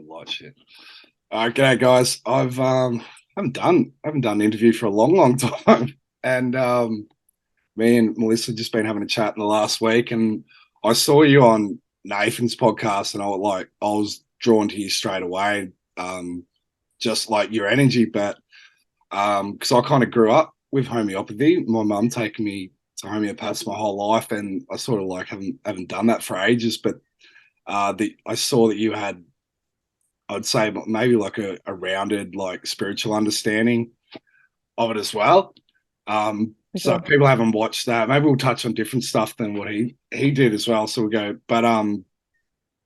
light shit. All right, g'day guys. I've haven't done an interview for a long time, and me and Melissa just been having a chat in the last week, and I saw you on Nathan's podcast, and I was drawn to you straight away, just like your energy, but because I kind of grew up with homeopathy, my mum taking me to homeopaths my whole life, and I sort of like haven't done that for ages, but I saw that you had, I'd say maybe like a rounded like spiritual understanding of it as well. So Sure. if people haven't watched that, maybe we'll touch on different stuff than what he did as well. So we'll go, but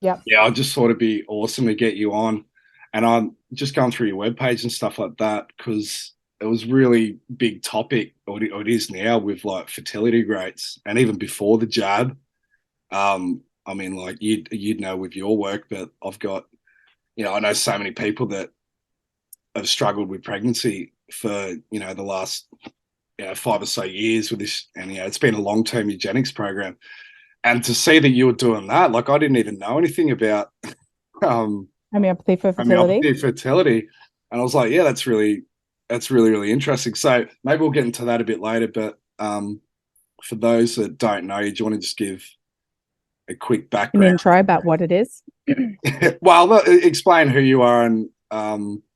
Yep. yeah, I just thought it'd be awesome to get you on, and I'm just going through your webpage and stuff like that because it was really big topic, or it is now with like fertility rates, and even before the jab. I mean, like you'd know with your work, but I've got, I know so many people that have struggled with pregnancy for, the last, 5 or so years with this. And, it's been a long-term eugenics program. And to see that you were doing that, like I didn't even know anything about um, Homeopathy for fertility. homeopathy fertility. And I was like, yeah, really interesting. So maybe we'll get into that a bit later. But for those that don't know, do you want to just give a quick An background? intro about what it is. Well, explain who you are and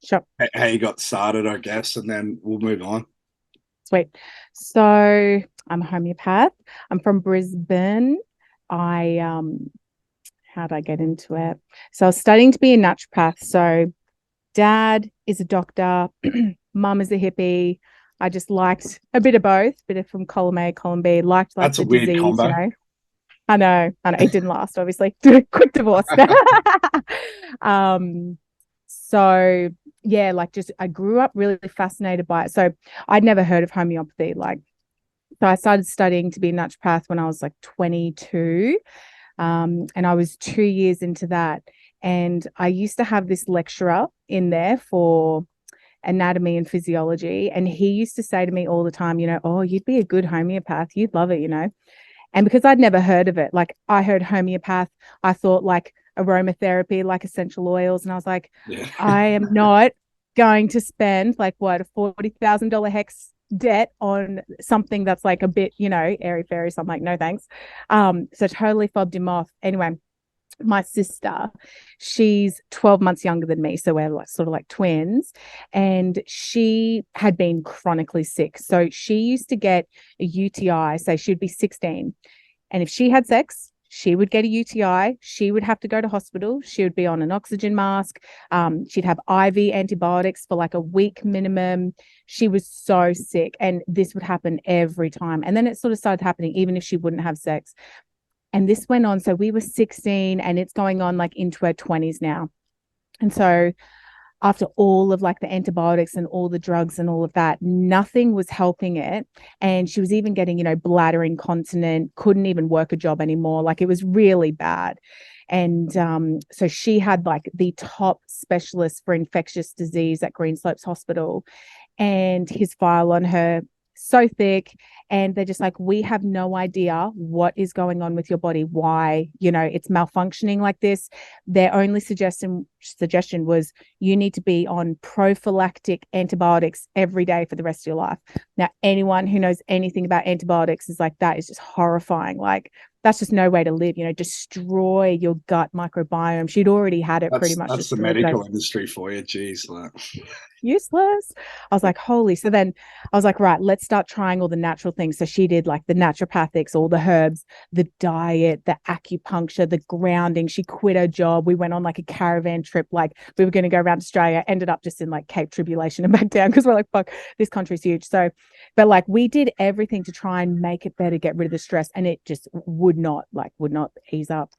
Sure. how you got started, I guess, and then we'll move on. Sweet. So I'm a homeopath. I'm from Brisbane. I How'd I get into it? So I was studying to be a naturopath. So dad is a doctor, mum is a hippie. I just liked a bit of both, bit of from column A, column B, liked like That's a the weird disease, combo. I know. It didn't last, obviously. Quick divorce. um, so yeah, like just I grew up really fascinated by it. So I'd never heard of homeopathy. So I started studying to be a naturopath when I was like 22. And I was 2 years into that. And I used to have this lecturer in there for anatomy and physiology. And he used to say to me all the time, oh, you'd be a good homeopath. You'd love it. And because I'd never heard of it, like I heard homeopath, I thought like aromatherapy, like essential oils. And I was like, Yeah. I am not going to spend like what a $40,000 hex debt on something that's like a bit, airy fairy. So I'm like, no thanks. So totally fobbed him off. Anyway, my sister, she's 12 months younger than me, so we're like sort of like twins, and she had been chronically sick. So she used to get a UTI, say she'd be 16, and if she had sex, she would get a UTI. She would have to go to hospital. She would be on an oxygen mask. She'd have IV antibiotics for like a week minimum. She was so sick, and this would happen every time. And then it sort of started happening even if she wouldn't have sex. And this went on. So we were 16 and it's going on like into her 20s now. And so after all of like the antibiotics and all the drugs and all of that, nothing was helping it. And she was even getting, bladder incontinent, couldn't even work a job anymore. Like it was really bad. And so she had like the top specialist for infectious disease at Greenslopes Hospital, and his file on her so thick, and they're just like, we have no idea what is going on with your body, why it's malfunctioning like this. Their only suggestion was you need to be on prophylactic antibiotics every day for the rest of your life. Now anyone who knows anything about antibiotics is like, that is just horrifying. Like that's just no way to live, destroy your gut microbiome. She'd already had it pretty much That's the destroyed. So medical industry for you. Jeez, like. useless. I was like, holy. So then I was like, right, let's start trying all the natural things. So she did like the naturopathics, all the herbs, the diet, the acupuncture, the grounding. She quit her job. We went on like a caravan trip. Like we were going to go around Australia, ended up just in like Cape Tribulation and back down because we're like, fuck, this country's huge. So, but like we did everything to try and make it better, get rid of the stress. And it just would not ease up.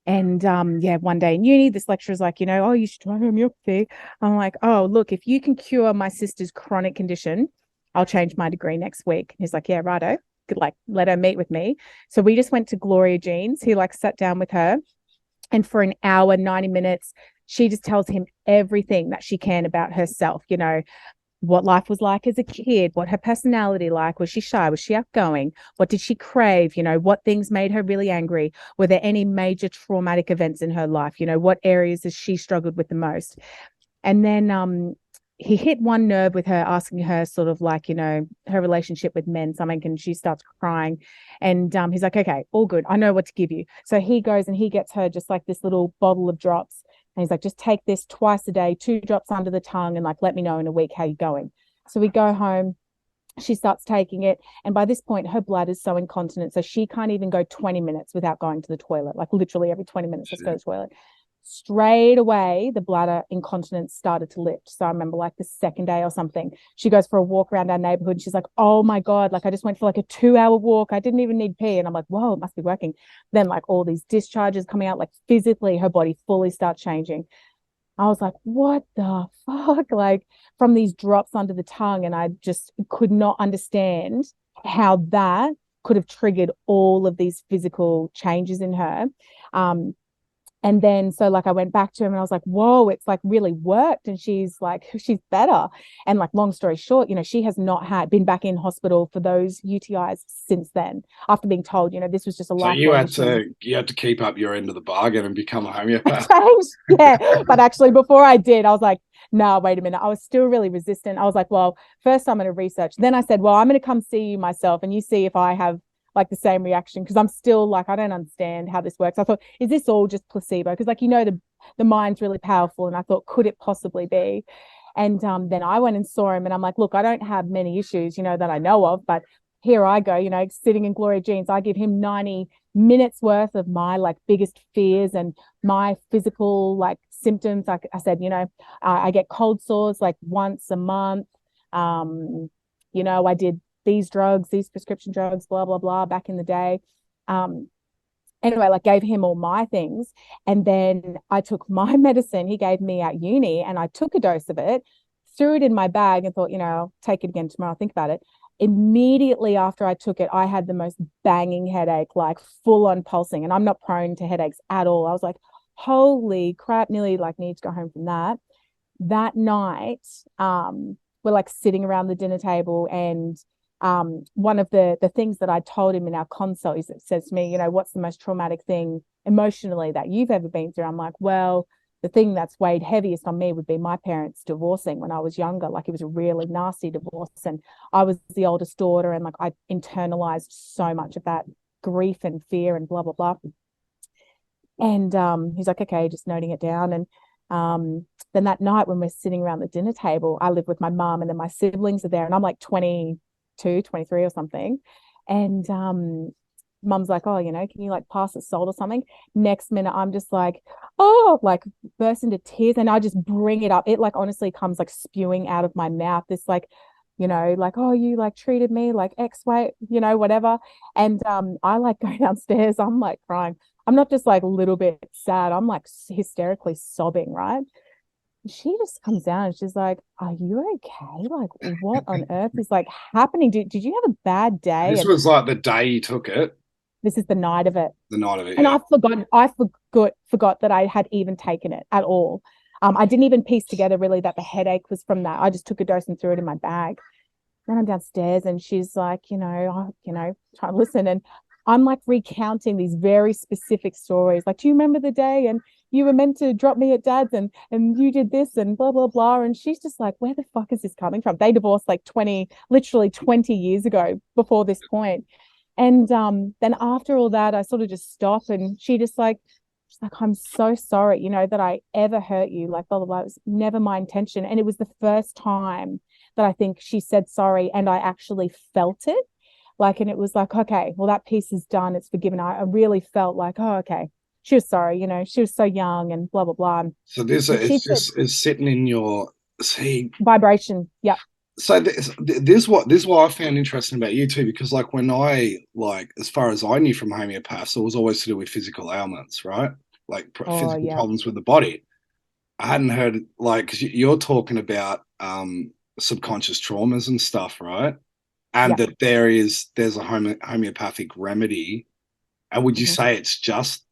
And yeah, one day in uni, this lecturer's like, oh, you should try homeopathy. I'm like, oh, look, if you can cure my sister's chronic condition, I'll change my degree next week. He's like, yeah, righto. Could like let her meet with me. So we just went to Gloria Jean's. He like sat down with her, and for an hour, 90 minutes, she just tells him everything that she can about herself, what life was like as a kid, what her personality like. Was she shy? Was she outgoing? What did she crave? What things made her really angry? Were there any major traumatic events in her life? What areas has she struggled with the most? And then he hit one nerve with her, asking her sort of like, her relationship with men, something, and she starts crying. And he's like, okay, all good. I know what to give you. So he goes and he gets her just like this little bottle of drops. And he's like, just take this twice a day, 2 drops under the tongue, and like, let me know in a week how you're going. So we go home. She starts taking it. And by this point, her blood is so incontinent. So she can't even go 20 minutes without going to the toilet. Like literally every 20 minutes, let's go to the toilet. Straight away, the bladder incontinence started to lift. So I remember like the second day or something, she goes for a walk around our neighborhood and she's like, oh my God, like I just went for like a 2-hour walk. I didn't even need pee. And I'm like, whoa, it must be working. Then like all these discharges coming out, like physically her body fully starts changing. I was like, what the fuck? Like from these drops under the tongue. And I just could not understand how that could have triggered all of these physical changes in her. And then so like I went back to him and I was like, whoa, it's like really worked. And she's like, she's better. And like long story short, she has not been back in hospital for those UTIs since then, after being told, this was just a So lifelong thing. you had to keep up your end of the bargain and become a homeopath. Yeah. But actually before I did, I was like, no, wait a minute. I was still really resistant. I was like, well, first I'm going to research. Then I said, well, I'm going to come see you myself and you see if I have like the same reaction, because I'm still like, I don't understand how this works. I thought, is this all just placebo? Because like, the mind's really powerful. And I thought, could it possibly be? And then I went and saw him and I'm like, look, I don't have many issues, that I know of, but here I go, sitting in Gloria Jeans. I give him 90 minutes worth of my like biggest fears and my physical like symptoms. Like I said, I get cold sores like once a month. I did these drugs, these prescription drugs, blah, blah, blah, back in the day. Anyway, like gave him all my things. And then I took my medicine he gave me at uni and I took a dose of it, threw it in my bag and thought, I'll take it again tomorrow. I'll think about it. Immediately after I took it, I had the most banging headache, like full on pulsing. And I'm not prone to headaches at all. I was like, holy crap, nearly like need to go home from that. That night, we're like sitting around the dinner table and one of the things that I told him in our consult is, it says to me, what's the most traumatic thing emotionally that you've ever been through? I'm like, well, the thing that's weighed heaviest on me would be my parents divorcing when I was younger. Like it was a really nasty divorce and I was the oldest daughter and like I internalized so much of that grief and fear and blah, blah, blah. And he's like, okay, just noting it down. And then that night when we're sitting around the dinner table, I live with my mom and then my siblings are there and I'm like 22, 23 or something. And mum's like, oh, can you like pass the salt or something? Next minute, I'm just like, oh, like burst into tears. And I just bring it up. It like honestly comes like spewing out of my mouth. This like, like, oh, you like treated me like X way, whatever. And I like go downstairs. I'm like crying. I'm not just like a little bit sad. I'm like hysterically sobbing, right? She just comes down and she's like, are you okay? Like, what on earth is like happening? Did you have a bad day? This And was like the day you took it, this is the night of it. the night of it, And yeah. I forgot that I had even taken it at all. I didn't even piece together really that the headache was from that. I just took a dose and threw it in my bag. Then I'm downstairs and she's like, trying to listen. And I'm like recounting these very specific stories. Like, do you remember the day? And you were meant to drop me at dad's and you did this and blah, blah, blah. And she's just like, where the fuck is this coming from? They divorced like literally 20 years ago before this point. And then after all that, I sort of just stop and she's like, I'm so sorry, that I ever hurt you, like blah, blah, blah. It was never my intention. And it was the first time that I think she said sorry and I actually felt it. Like, and it was like, okay, well, that piece is done. It's forgiven. I really felt like, oh, okay. She was sorry, she was so young and blah, blah, blah. So this And she it's said, just it's sitting in your see. vibration. Yeah. So this is what I found interesting about you too, because like when I like as far as I knew from homeopaths, it was always to do with physical ailments, right? Like Oh, physical yeah. problems with the body. I hadn't heard like because you're talking about subconscious traumas and stuff, right? And Yeah. that there's a homeopathic remedy. And would you Mm-hmm. say it's just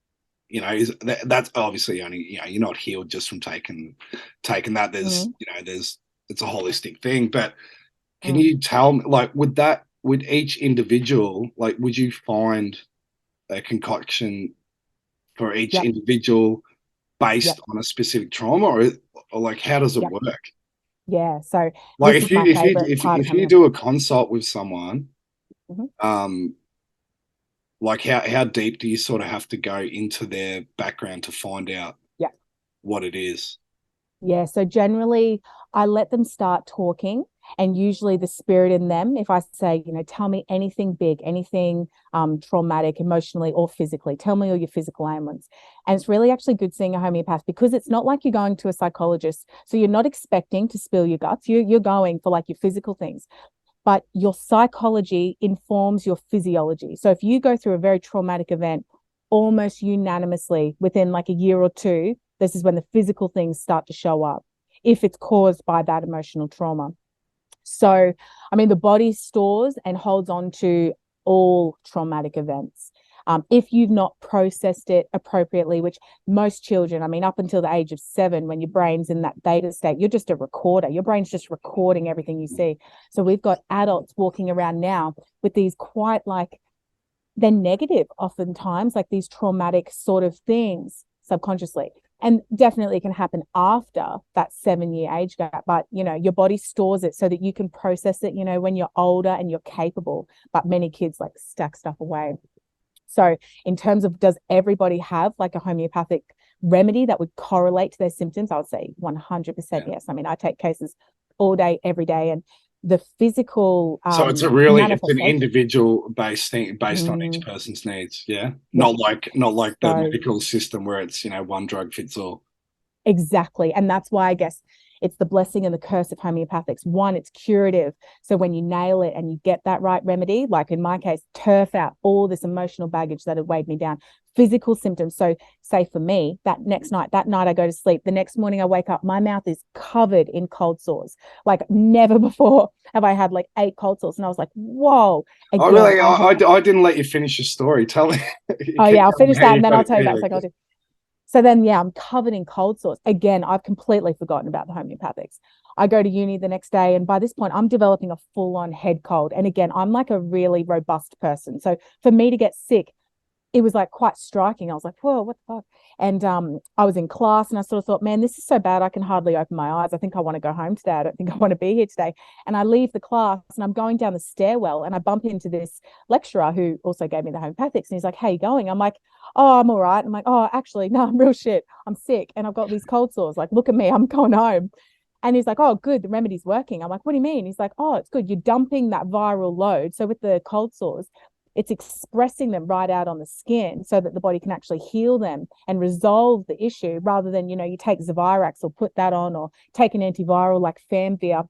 that's obviously only you're not healed just from taking that. There's Mm-hmm. there's it's a holistic thing. But can Mm. you tell me, like, would each individual, like, would you find a concoction for each Yep. individual based Yep. on a specific trauma, or like, how does it Yep. work? Yeah. So Like, this is my favorite part of if you homeopathy. do a consult with someone, Mhm. um, like, how deep do you sort of have to go into their background to find out Yeah. what it is? Yeah. So generally, I let them start talking, and usually the spirit in them, if I say, tell me anything big, anything traumatic, emotionally or physically, tell me all your physical ailments. And it's really actually good seeing a homeopath because it's not like you're going to a psychologist. So you're not expecting to spill your guts. You're going for like your physical things, but your psychology informs your physiology. So if you go through a very traumatic event, almost unanimously within like a year or two, this is when the physical things start to show up if it's caused by that emotional trauma. So, I mean, the body stores and holds on to all traumatic events. If you've not processed it appropriately, which most children, I mean, up until the age of 7, when your brain's in that theta state, you're just a recorder. Your brain's just recording everything you see. So we've got adults walking around now with these quite like, they're negative oftentimes, like these traumatic sort of things subconsciously. And definitely it can happen after that 7-year age gap, but your body stores it so that you can process it, when you're older and you're capable. But many kids like stack stuff away. So in terms of, does everybody have like a homeopathic remedy that would correlate to their symptoms? I would say 100% Yeah. yes. I mean, I take cases all day, every day, and the physical So it's it's an manifestation. individual based thing based on each Mm, person's needs. Yeah. yeah. Not like the So medical system where it's, one drug fits all. exactly. And that's why I guess it's the blessing and the curse of homeopathics. One, it's curative. So when you nail it and you get that right remedy, like in my case, turf out all this emotional baggage that had weighed me down, physical symptoms. So, say for me, that night I go to sleep, the next morning I wake up, my mouth is covered in cold sores. Like never before have I had like 8 cold sores. And I was like, whoa, Oh, again, really? I had, I didn't let you finish your story. Tell me. oh Keep yeah, I'll telling me finish how that you and then got I'll it. tell you Yeah, about psychology. So then, yeah, I'm covered in cold sores. Again, I've completely forgotten about the homeopathics. I go to uni the next day, and by this point, I'm developing a full on head cold. And again, I'm like a really robust person. So for me to get sick, it was like quite striking. I was like, whoa, what the fuck? And I was in class and I sort of thought, man, this is so bad. I can hardly open my eyes. I think I want to go home today. I don't think I want to be here today. And I leave the class and I'm going down the stairwell and I bump into this lecturer who also gave me the homeopathics. And he's like, how you going? I'm like, oh, I'm all right. I'm like, oh, actually, no, I'm real shit. I'm sick and I've got these cold sores. Like, look at me. I'm going home. And he's like, oh, good. The remedy's working. I'm like, what do you mean? He's like, oh, it's good. You're dumping that viral load. So with the cold sores, it's expressing them right out on the skin so that the body can actually heal them and resolve the issue rather than, you take Zavirax or put that on or take an antiviral like Famvia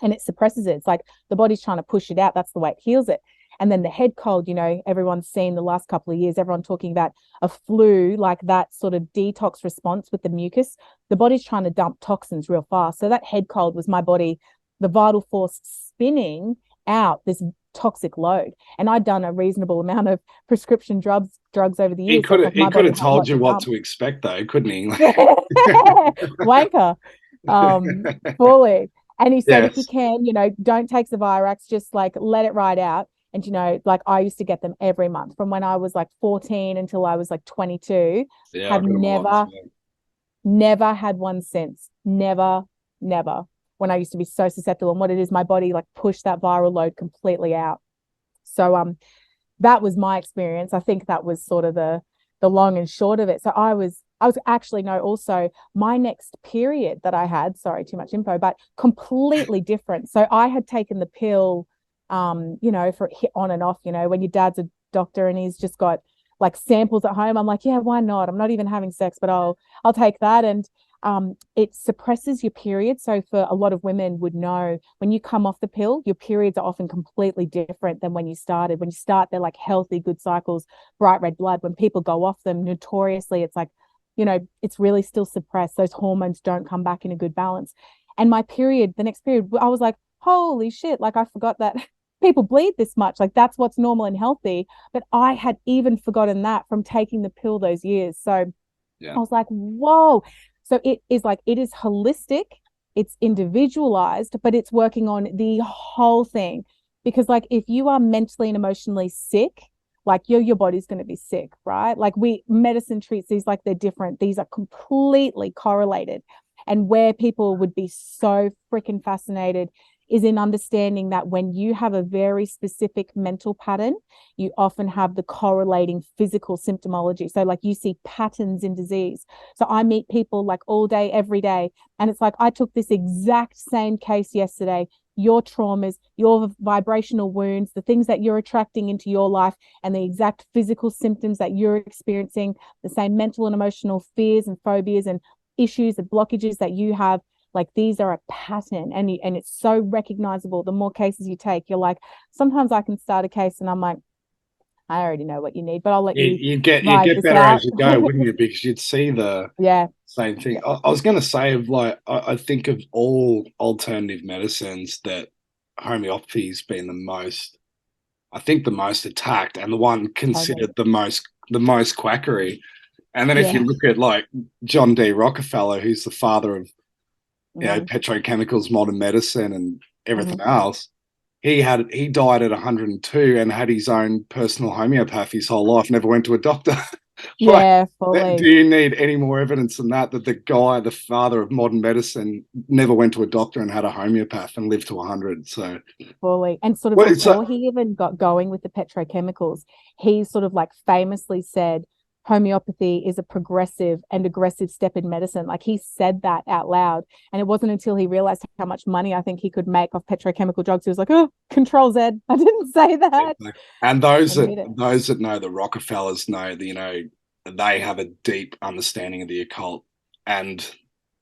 and it suppresses it. It's like the body's trying to push it out. That's the way it heals it. And then the head cold, everyone's seen the last couple of years, everyone talking about a flu, like that sort of detox response with the mucus. The body's trying to dump toxins real fast. So that head cold was my body, the vital force spinning out this toxic load. And I'd done a reasonable amount of prescription drugs over the years. So it's like He my could body have had a told lot you to what dump. to expect, though, couldn't he? Wanker. Fully. And he said, if you Yes. can, don't take the Virax, just like let it ride out. And, like I used to get them every month from when I was like 14 until I was like 22. Yeah, I Have got him a lot as never, well. never had one since. Never, never. When I used to be so susceptible. And what it is, my body like pushed that viral load completely out. So that was my experience. I think that was sort of the long and short of it. So I was actually no, also my next period that I had, sorry, too much info, but completely different. So I had taken the pill, for on and off, when your dad's a doctor and he's just got like samples at home. I'm like, yeah, why not? I'm not even having sex, but I'll take that. And it suppresses your period. So for a lot of women would know when you come off the pill, your periods are often completely different than when you started. When you start, they're like healthy, good cycles, bright red blood. When people go off them, notoriously, it's like, it's really still suppressed. Those hormones don't come back in a good balance. And my period, the next period, I was like, holy shit, like I forgot that people bleed this much. Like that's what's normal and healthy. But I had even forgotten that from taking the pill those years. So Yeah. I was like, whoa. So it is holistic it's individualized, but it's working on the whole thing. Because like if you are mentally and emotionally sick, like your body's going to be sick, right? Like medicine treats these like they're different. These are completely correlated. And where people would be so freaking fascinated is in understanding that when you have a very specific mental pattern, you often have the correlating physical symptomology. So like you see patterns in disease. So I meet people like all day, every day, and it's like I took this exact same case yesterday. Your traumas, your vibrational wounds, the things that you're attracting into your life, and the exact physical symptoms that you're experiencing, the same mental and emotional fears and phobias and issues and blockages that you have, like these are a pattern, and it's so recognizable. The more cases you take, you're like, sometimes I can start a case and I'm like, I already know what you need, but I'll let you You ride get this better out. as you go, wouldn't you? Because you'd see the Yeah. same thing. I was going to say, of like, I think of all alternative medicines that homeopathy's been the most, I think, the most attacked, and the one Totally. considered the most quackery. And then if you Yeah. look at like John D. Rockefeller, who's the father of Mm-hmm. petrochemicals, modern medicine, and everything Mm-hmm. else, he died at 102 and had his own personal homeopathy his whole life. Never went to a doctor. Like, Yeah, do fully. you need any more evidence than that? That the guy, the father of modern medicine, never went to a doctor and had a homeopath and lived to 100. So, Fully. And sort of well, it's before he even got going with the petrochemicals, he sort of like famously said homeopathy is a progressive and aggressive step in medicine. Like he said that out loud. And it wasn't until he realized how much money I think he could make off petrochemical drugs. He was like, oh, Control Z. I didn't say that. and And hit it. those that know the Rockefellers know that they have a deep understanding of the occult, and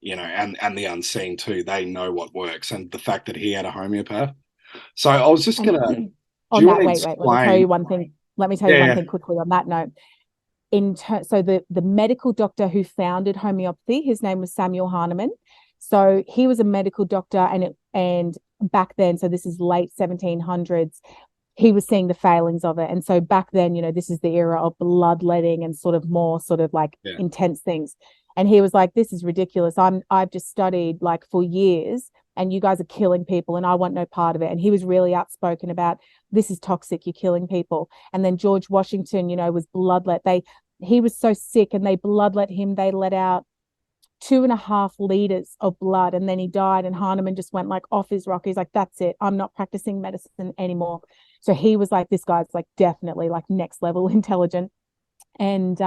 and the unseen too. They know what works, and the fact that he had a homeopath. So I was just And gonna. Do on you want that, to wait, let me tell you explain? one thing. Let me tell you one Yeah, thing quickly on that note. So the medical doctor who founded homeopathy, his name was Samuel Hahnemann. So he was a medical doctor, and back then, so this is late 1700s, he was seeing the failings of it. And so back then, this is the era of bloodletting and sort of more sort of like yeah, intense things. And he was like, this is ridiculous. I've just studied like for years, and you guys are killing people and I want no part of it. And he was really outspoken about, this is toxic, you're killing people. And then George Washington, was bloodlet. He was so sick and they bloodlet him. They let out 2.5 liters of blood, and then he died. And Hahnemann just went like off his rock. He's like, that's it, I'm not practicing medicine anymore. So he was like, this guy's like definitely like next level intelligent. And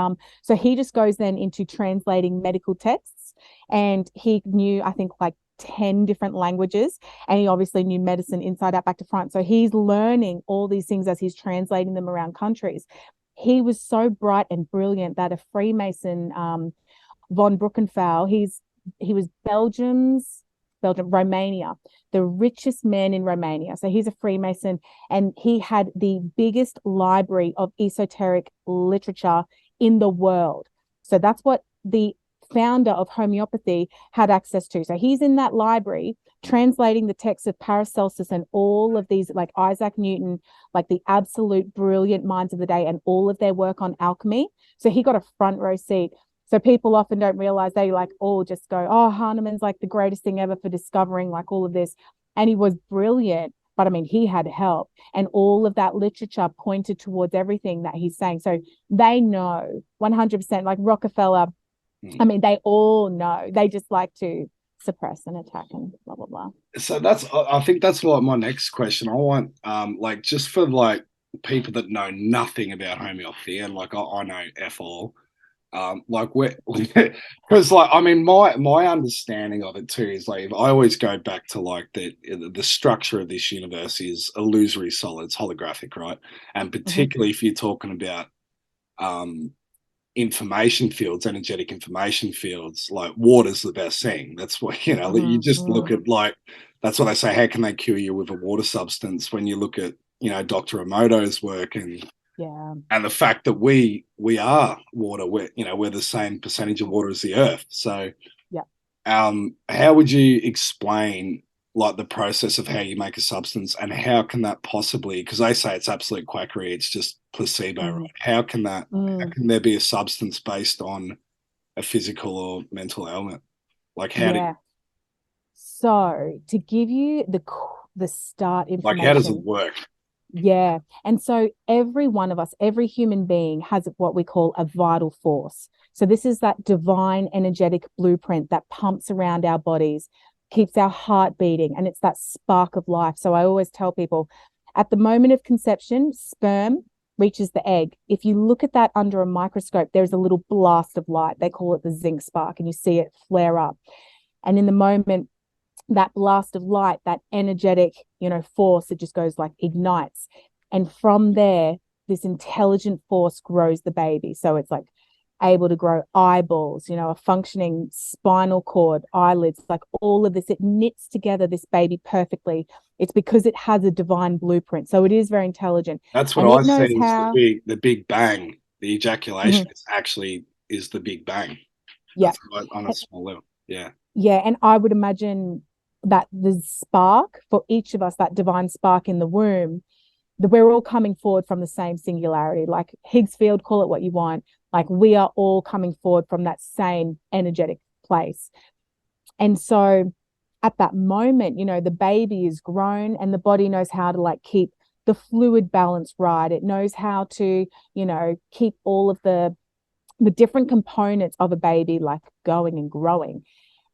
so he just goes then into translating medical texts, and he knew, I think, like 10 different languages, and he obviously knew medicine inside out, back to front. So he's learning all these things as he's translating them around countries. He was so bright and brilliant that a Freemason, von Bruckenfell, he was Romania, the richest man in Romania. So he's a Freemason, and he had the biggest library of esoteric literature in the world. So that's what the founder of homeopathy had access to. So he's in that library translating the texts of Paracelsus and all of these, like Isaac Newton, like the absolute brilliant minds of the day, and all of their work on alchemy. So he got a front row seat. So people often don't realize, they like all just go, oh, Hahnemann's like the greatest thing ever for discovering like all of this. And he was brilliant, but I mean, he had help. And all of that literature pointed towards everything that he's saying. So they know 100%, like Rockefeller. I mean, they all know. They just like to suppress and attack and blah, blah, blah. so I think that's like my next question. I want like, just for like people that know nothing about homeopathy, and like I know F all, like where, because like, I mean, my understanding of it too is like, I always go back to like the structure of this universe is illusory solids, holographic, right? And Mm-hmm. particularly if you're talking about um information fields, energetic information fields, like water's the best thing. That's what, you just look Mm-hmm. at, like, that's what they say, how can they cure you with a water substance? When you look at, Dr. Emoto's work, Yeah. and the fact that we are water, we're the same percentage of water as the earth. So Yeah. how would you explain like the process of how you make a substance, and how can that possibly, because they say it's absolute quackery, it's just placebo, Mm. right? How Mm. can there be a substance based on a physical or mental ailment? Like how do Yeah. So to give you the start Like, how does it information, work? yeah. And so every one of us, every human being has what we call a vital force. So this is that divine energetic blueprint that pumps around our bodies, keeps our heart beating, and it's that spark of life. So I always tell people at the moment of conception, sperm reaches the egg. If you look at that under a microscope, there's a little blast of light. They call it the zinc spark, and you see it flare up. And in the moment, that blast of light, that energetic, force, it just goes like ignites. And from there, this intelligent force grows the baby. So it's like able to grow eyeballs, a functioning spinal cord, eyelids, like all of this. It knits together this baby perfectly. It's because it has a divine blueprint. So it is very intelligent. That's what And I it knows see is how. the big bang. The ejaculation Mhm. is actually is the big bang. Yeah. That's right, on a small level. Yeah. Yeah, and I would imagine that the spark for each of us, that divine spark in the womb, that we're all coming forward from the same singularity. Like Higgs field, call it what you want. Like we are all coming forward from that same energetic place. And so at that moment, the baby is grown and the body knows how to like keep the fluid balance right. It knows how to, keep all of the different components of a baby like going and growing.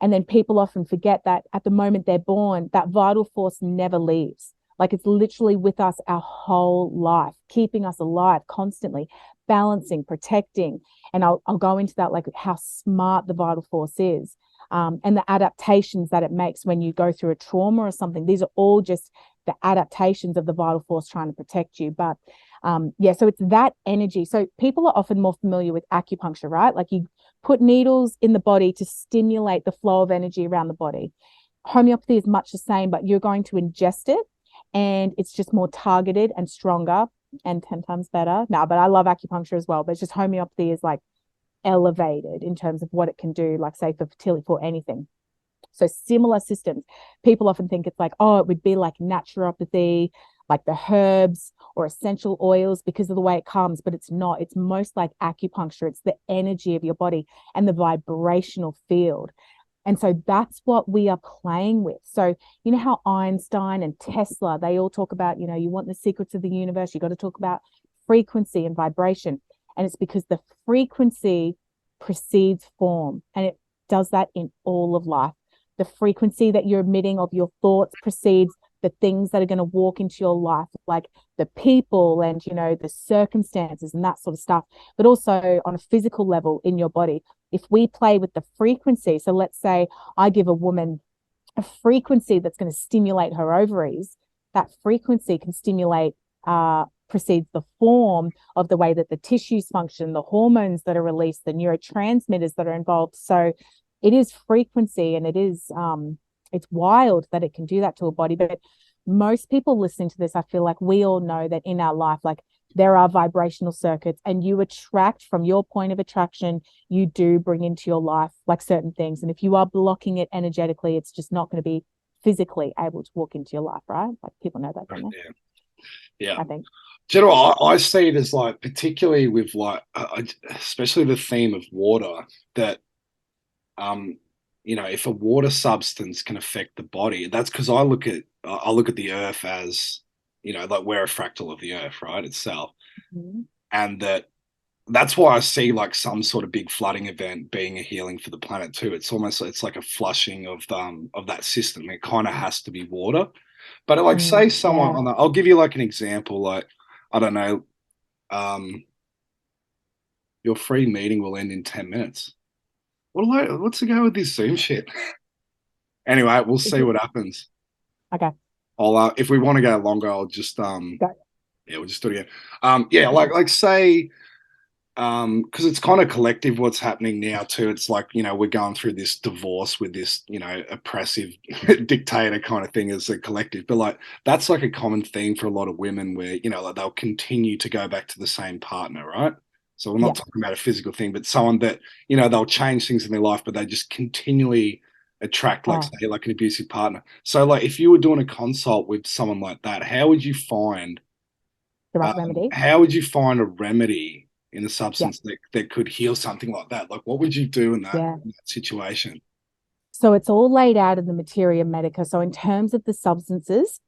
And then people often forget that at the moment they're born, that vital force never leaves. Like it's literally with us our whole life, keeping us alive constantly, balancing, protecting. And I'll go into that, like how smart the vital force is, and the adaptations that it makes when you go through a trauma or something. These are all just the adaptations of the vital force trying to protect you. But yeah, so it's that energy. So people are often more familiar with acupuncture, right? Like you put needles in the body to stimulate the flow of energy around the body. Homeopathy is much the same, but you're going to ingest it and it's just more targeted and stronger and 10 times better. No, but I love acupuncture as well. But it's just homeopathy is like elevated in terms of what it can do, like say for fertility, for anything. So similar systems. People often think it's like, oh, it would be like naturopathy, like the herbs or essential oils because of the way it comes, but it's not. It's most like acupuncture. It's the energy of your body and the vibrational field. And so that's what we are playing with. So, you know how Einstein and Tesla, they all talk about, you want the secrets of the universe, you got to talk about frequency and vibration. And it's because the frequency precedes form. And it does that in all of life. The frequency that you're emitting of your thoughts precedes the things that are going to walk into your life, like the people and, the circumstances and that sort of stuff, but also on a physical level in your body. If we play with the frequency, so let's say I give a woman a frequency that's going to stimulate her ovaries, that frequency can stimulate, precedes the form of the way that the tissues function, the hormones that are released, the neurotransmitters that are involved. So it is frequency, and it's wild that it can do that to a body. But most people listening to this, I feel like we all know that in our life, like there are vibrational circuits, and you attract from your point of attraction, you do bring into your life like certain things. And if you are blocking it energetically, it's just not going to be physically able to walk into your life, right? Like people know that, don't they? Yeah. Yeah. I think. Do you know what? I see it as like, particularly with like, especially the theme of water, that um, if a water substance can affect the body, that's because I look at the earth as, like we're a fractal of the earth, right, itself. Mm-hmm. And that's why I see like some sort of big flooding event being a healing for the planet too. It's like a flushing of that system. It kind of has to be water. But like say someone Yeah. on that, I'll give you like an example, like I don't know, um, your free meeting will end in 10 minutes. What's the go with this Zoom shit? Anyway, we'll see what happens. Okay. I'll if we want to go longer, I'll just Go. yeah, we'll just do it again. Yeah, like say because it's kind of collective what's happening now too. It's like, we're going through this divorce with this, oppressive dictator kind of thing as a collective. But like that's like a common theme for a lot of women where, like they'll continue to go back to the same partner, right? So we're not Yeah. talking about a physical thing, but someone that, they'll change things in their life, but they just continually attract, like Oh, say, like an abusive partner. So like if you were doing a consult with someone like that, the right remedy. how would you find a remedy in a Yeah. substance that could heal something like that? Like, what would you do in Yeah. that situation? So it's all laid out in the materia medica. So in terms of the substances,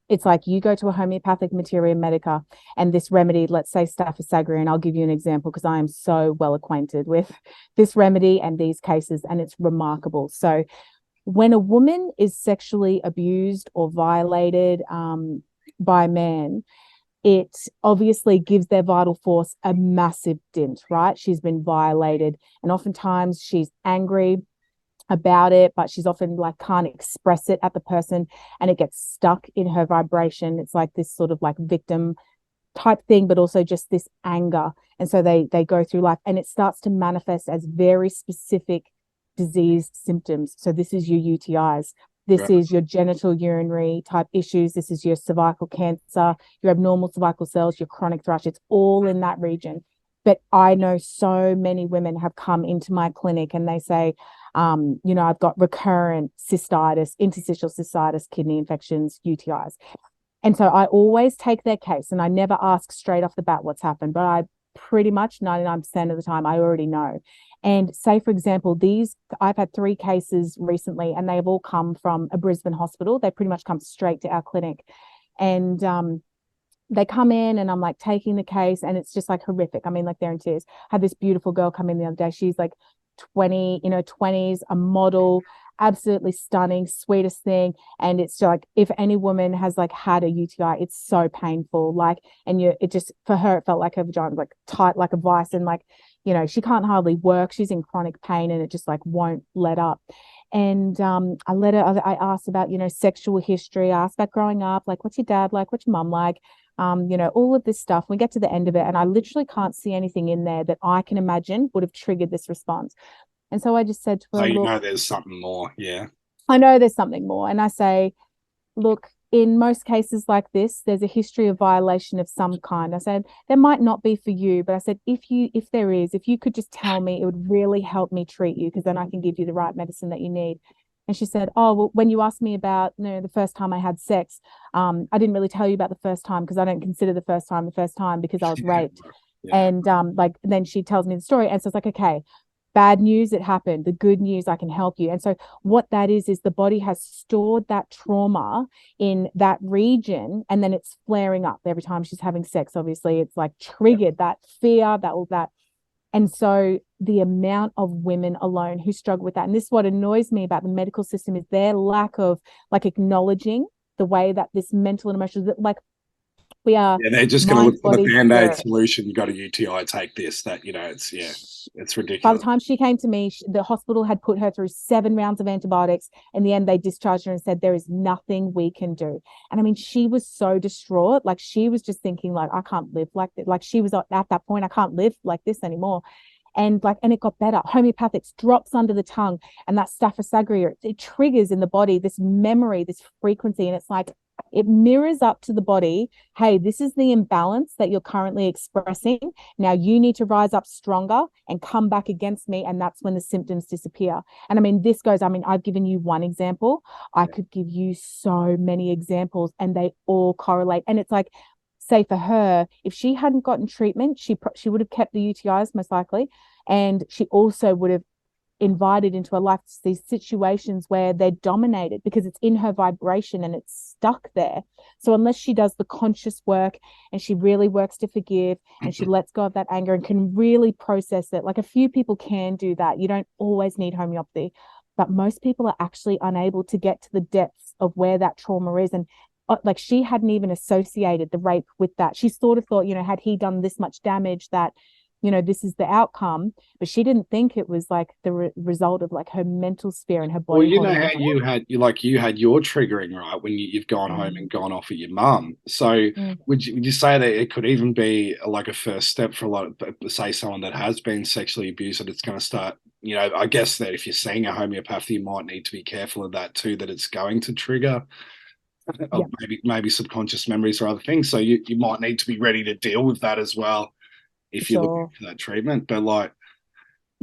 it's like you go to a homeopathic materia medica and this remedy, let's say Staphysagria, and I'll give you an example because I am so well acquainted with this remedy and these cases, and it's remarkable. So when a woman is sexually abused or violated by a man, it obviously gives their vital force a massive dint, right? She's been violated, and oftentimes she's angry about it, but she's often like can't express it at the person, and it gets stuck in her vibration. It's like this sort of like victim type thing, but also just this anger. And so they go through life, and it starts to manifest as very specific disease symptoms. So this is your UTIs. This Right. is your genital urinary type issues. This is your cervical cancer, your abnormal cervical cells, your chronic thrush. It's all in that region. But I know so many women have come into my clinic and they say, I've got recurrent cystitis, interstitial cystitis, kidney infections, UTIs. And so I always take their case and I never ask straight off the bat what's happened, but I pretty much 99% of the time I already know. And say, for example, I've had 3 cases recently and they've all come from a Brisbane hospital. They pretty much come straight to our clinic. And they come in and I'm like taking the case and it's just like horrific. I mean, like they're in tears. I had this beautiful girl come in the other day. She's like 20, 20s, a model, absolutely stunning, sweetest thing. And it's like, if any woman has like had a UTI, it's so painful. Like, and it just, for her, it felt like her vagina was like tight, like a vice. And like, she can't hardly work. She's in chronic pain and it just like won't let up. And I asked about, sexual history. I asked about growing up, like, what's your dad like? What's your mum like? All of this stuff. We get to the end of it, and I literally can't see anything in there that I can imagine would have triggered this response. And so I just said to So her, look, there's something more. Yeah. I know there's something more. And I say, look, in most cases like this, there's a history of violation of some kind. I said, there might not be for you, but I said, if there is, if you could just tell me, it would really help me treat you because then I can give you the right medicine that you need. And she said, oh, well, when you asked me about, the first time I had sex, I didn't really tell you about the first time because I don't consider the first time because I was raped. Yeah. And then she tells me the story. And so it's like, okay, bad news, it happened. The good news, I can help you. And so what that is the body has stored that trauma in that region, and then it's flaring up every time she's having sex. Obviously, it's like triggered that fear, that all that. And so the amount of women alone who struggle with that, and this is what annoys me about the medical system, is their lack of like acknowledging the way that this mental and emotional, like we are Yeah, they're just going to mind, look for the body, band-aid spirit. solution. You got a UTI, take this. That it's By the ridiculous. time she came to me, the hospital had put her through 7 rounds of antibiotics. In the end, they discharged her and said, there is nothing we can do. And I mean, she was so distraught. Like she was just thinking like, I can't live like this. Like she was at that point, I can't live like this anymore. And it got better. Homeopathics drops under the tongue, and that Staphysagria, it triggers in the body this memory, this frequency. And it's like, it mirrors up to the body, hey, this is the imbalance that you're currently expressing. Now you need to rise up stronger and come back against me. And that's when the symptoms disappear. And I mean, I've given you one example. I could give you so many examples and they all correlate. And it's like, say for her, if she hadn't gotten treatment, she would have kept the UTIs most likely. And she also would have invited into her life these situations where they're dominated because it's in her vibration and it's stuck there. So unless she does the conscious work and she really works to forgive and she lets go of that anger and can really process it, like a few people can do that. You don't always need homeopathy, but most people are actually unable to get to the depths of where that trauma is. And like she hadn't even associated the rape with that. She sort of thought, had he done this much damage that this is the outcome, but she didn't think it was like the result of like her mental sphere and her Well, body how holding on to you had your triggering, right, when you've gone it. home and gone off at your mum. So would you say that it could even be like a first step for a lot of, say, someone that has been sexually abused, that it's going to start, I guess that if you're seeing a homeopathy, you might need to be careful of that too, that it's going to trigger Yeah, maybe subconscious memories or other things. So you might need to be ready to deal with that as well for if you're looking sure. for that treatment. But like,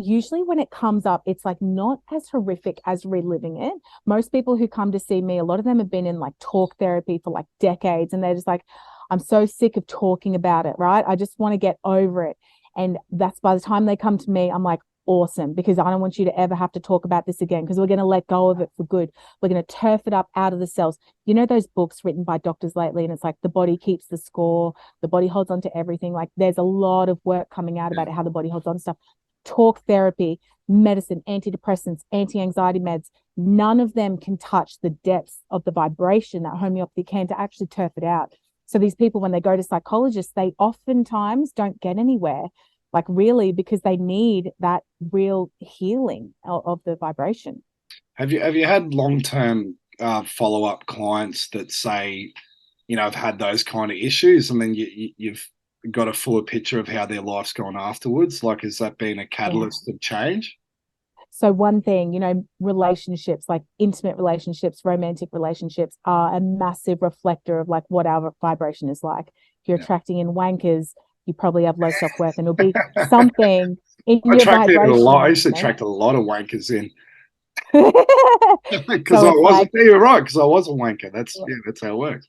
Usually when it comes up, it's like not as horrific as reliving it. Most people who come to see me, a lot of them have been in like talk therapy for like decades, and they're just like, I'm so sick of talking about it, right? I just want to get over it. And that's by the time they come to me, I'm like, awesome, because I don't want you to ever have to talk about this again, because we're going to let go of it for good. We're going to turf it up out of the cells. You know, those books written by doctors lately, and it's like the body keeps the score, the body holds on to everything. Like there's a lot of work coming out about how the body holds on to stuff. Talk therapy, medicine, antidepressants, anti-anxiety meds, none of them can touch the depths of the vibration that homeopathy can to actually turf it out. So these people, when they go to psychologists, they oftentimes don't get anywhere, like really, because they need that real healing of the vibration. Have you had long-term follow-up clients that say, have had those kind of issues? I mean, you've got a fuller picture of how their life's gone afterwards. Like, has that been a catalyst of change? So one thing, relationships, like intimate relationships, romantic relationships, are a massive reflector of like what our vibration is like. If you're attracting in wankers, you probably have low self-worth, and it'll be something in I your attracted a vibration. lot. I used to attract a lot of wankers in. Because So I wasn't. You're right. Because I was a wanker. That's how it works.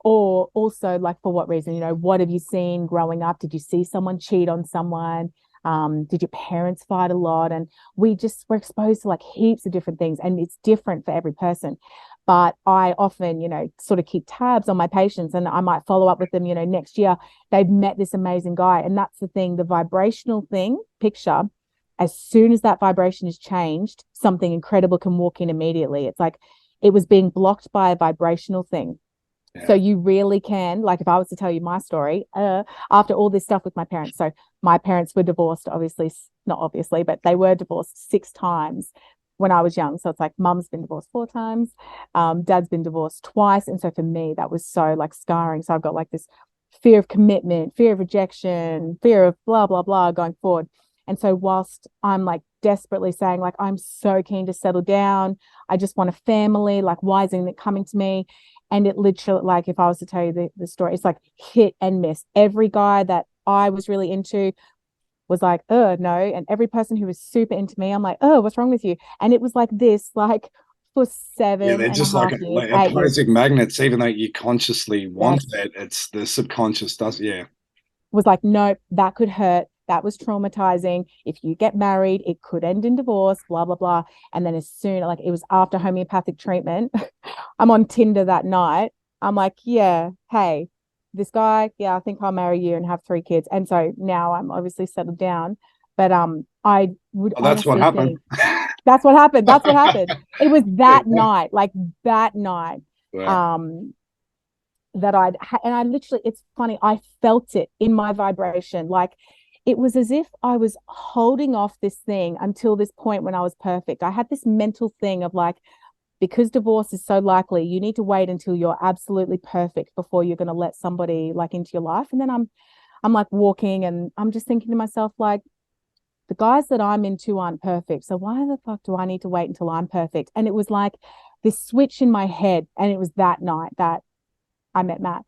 Or also, like, for what reason? What have you seen growing up? Did you see someone cheat on someone? Did your parents fight a lot? And we're exposed to like heaps of different things, and it's different for every person. But I often, sort of keep tabs on my patients, and I might follow up with them, next year. They've met this amazing guy. And that's the thing, the vibrational picture, as soon as that vibration is changed, something incredible can walk in immediately. It's like it was being blocked by a vibrational thing. So you really can, like, if I was to tell you my story, after all this stuff with my parents. So my parents were divorced, obviously, not obviously, but they were divorced 6 times when I was young. So it's like mum's been divorced 4 times, dad's been divorced twice. And so for me, that was so like scarring. So I've got like this fear of commitment, fear of rejection, fear of blah, blah, blah going forward. And so whilst I'm like desperately saying, like, I'm so keen to settle down, I just want a family, like, why isn't it coming to me? And it literally, like, if I was to tell you the story, it's like hit and miss. Every guy that I was really into was like, oh, no. And every person who was super into me, I'm like, oh, what's wrong with you? And it was like this, like, for seven They're and a just like, half years, like 8 years. opposing magnets. Even though you consciously want Yes. it, it's the subconscious does. Yeah. Was like, nope, that could hurt. That was traumatizing. If you get married, it could end in divorce, blah, blah, blah. And then as soon, like, it was after homeopathic treatment, I'm on Tinder that night. I'm like, yeah, hey, this guy, yeah, I think I'll marry you and have 3 kids. And so now I'm obviously settled down. But I would Oh, that's what honestly happened. think that's what happened. That's what happened. It was that night, like that night. Wow. Um, that and I literally, it's funny, I felt it in my vibration. Like it was as if I was holding off this thing until this point when I was perfect. I had this mental thing of like, because divorce is so likely, you need to wait until you're absolutely perfect before you're going to let somebody like into your life. And then I'm like walking and I'm just thinking to myself, like, the guys that I'm into aren't perfect. So why the fuck do I need to wait until I'm perfect? And it was like this switch in my head. And it was that night that I met Matt.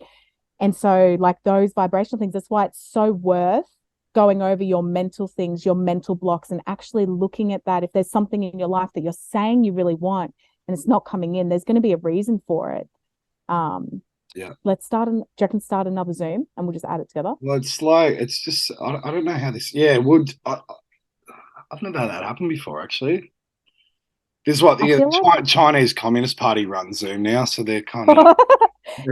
And so, like, those vibrational things, that's why it's so worth going over your mental things, your mental blocks, and actually looking at that. If there's something in your life that you're saying you really want and it's not coming in, there's going to be a reason for it. Let's start. Do you reckon start another Zoom and we'll just add it together? Well, it's like, it's just, I don't know how this, yeah, it would, I've never had that happen before, actually. This is what I the feel like Chinese Communist Party runs Zoom now, so they're kind of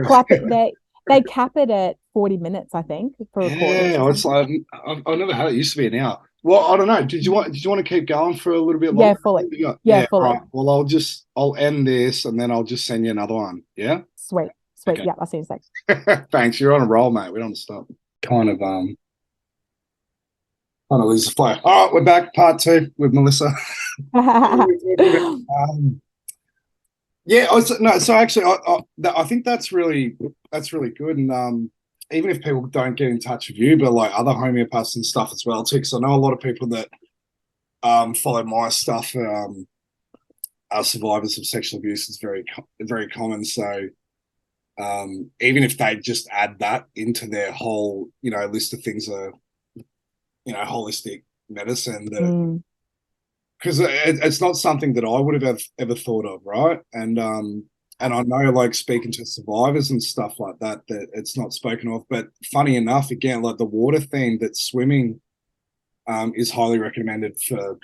clap it. They cap it at 40 minutes, I think, for recordings or yeah. It's something. like I've never had it. It used to be an hour. Well, I don't know. Did you want to keep going for a little bit Yeah, longer? fully. Yeah, Yeah, fully. right. Well, I'll end this and then I'll just send you another one. Yeah. Sweet. Sweet. Okay. Yeah, I'll see you in a sec. Thanks. You're on a roll, mate. We don't stop. Kind of kind of lose the flow. All right, we're back. Part 2 with Melissa. um, Yeah, no. So actually, I think that's really good, and even if people don't get in touch with you, but like other homeopaths and stuff as well too, because I know a lot of people that follow my stuff are survivors of sexual abuse. It's very common. So even if they just add that into their whole list of things, holistic medicine, that Mm. because it's not something that I would have ever thought of, right? And I know, like, speaking to survivors and stuff like that, that it's not spoken of. But funny enough, again, like the water theme, that swimming is highly recommended for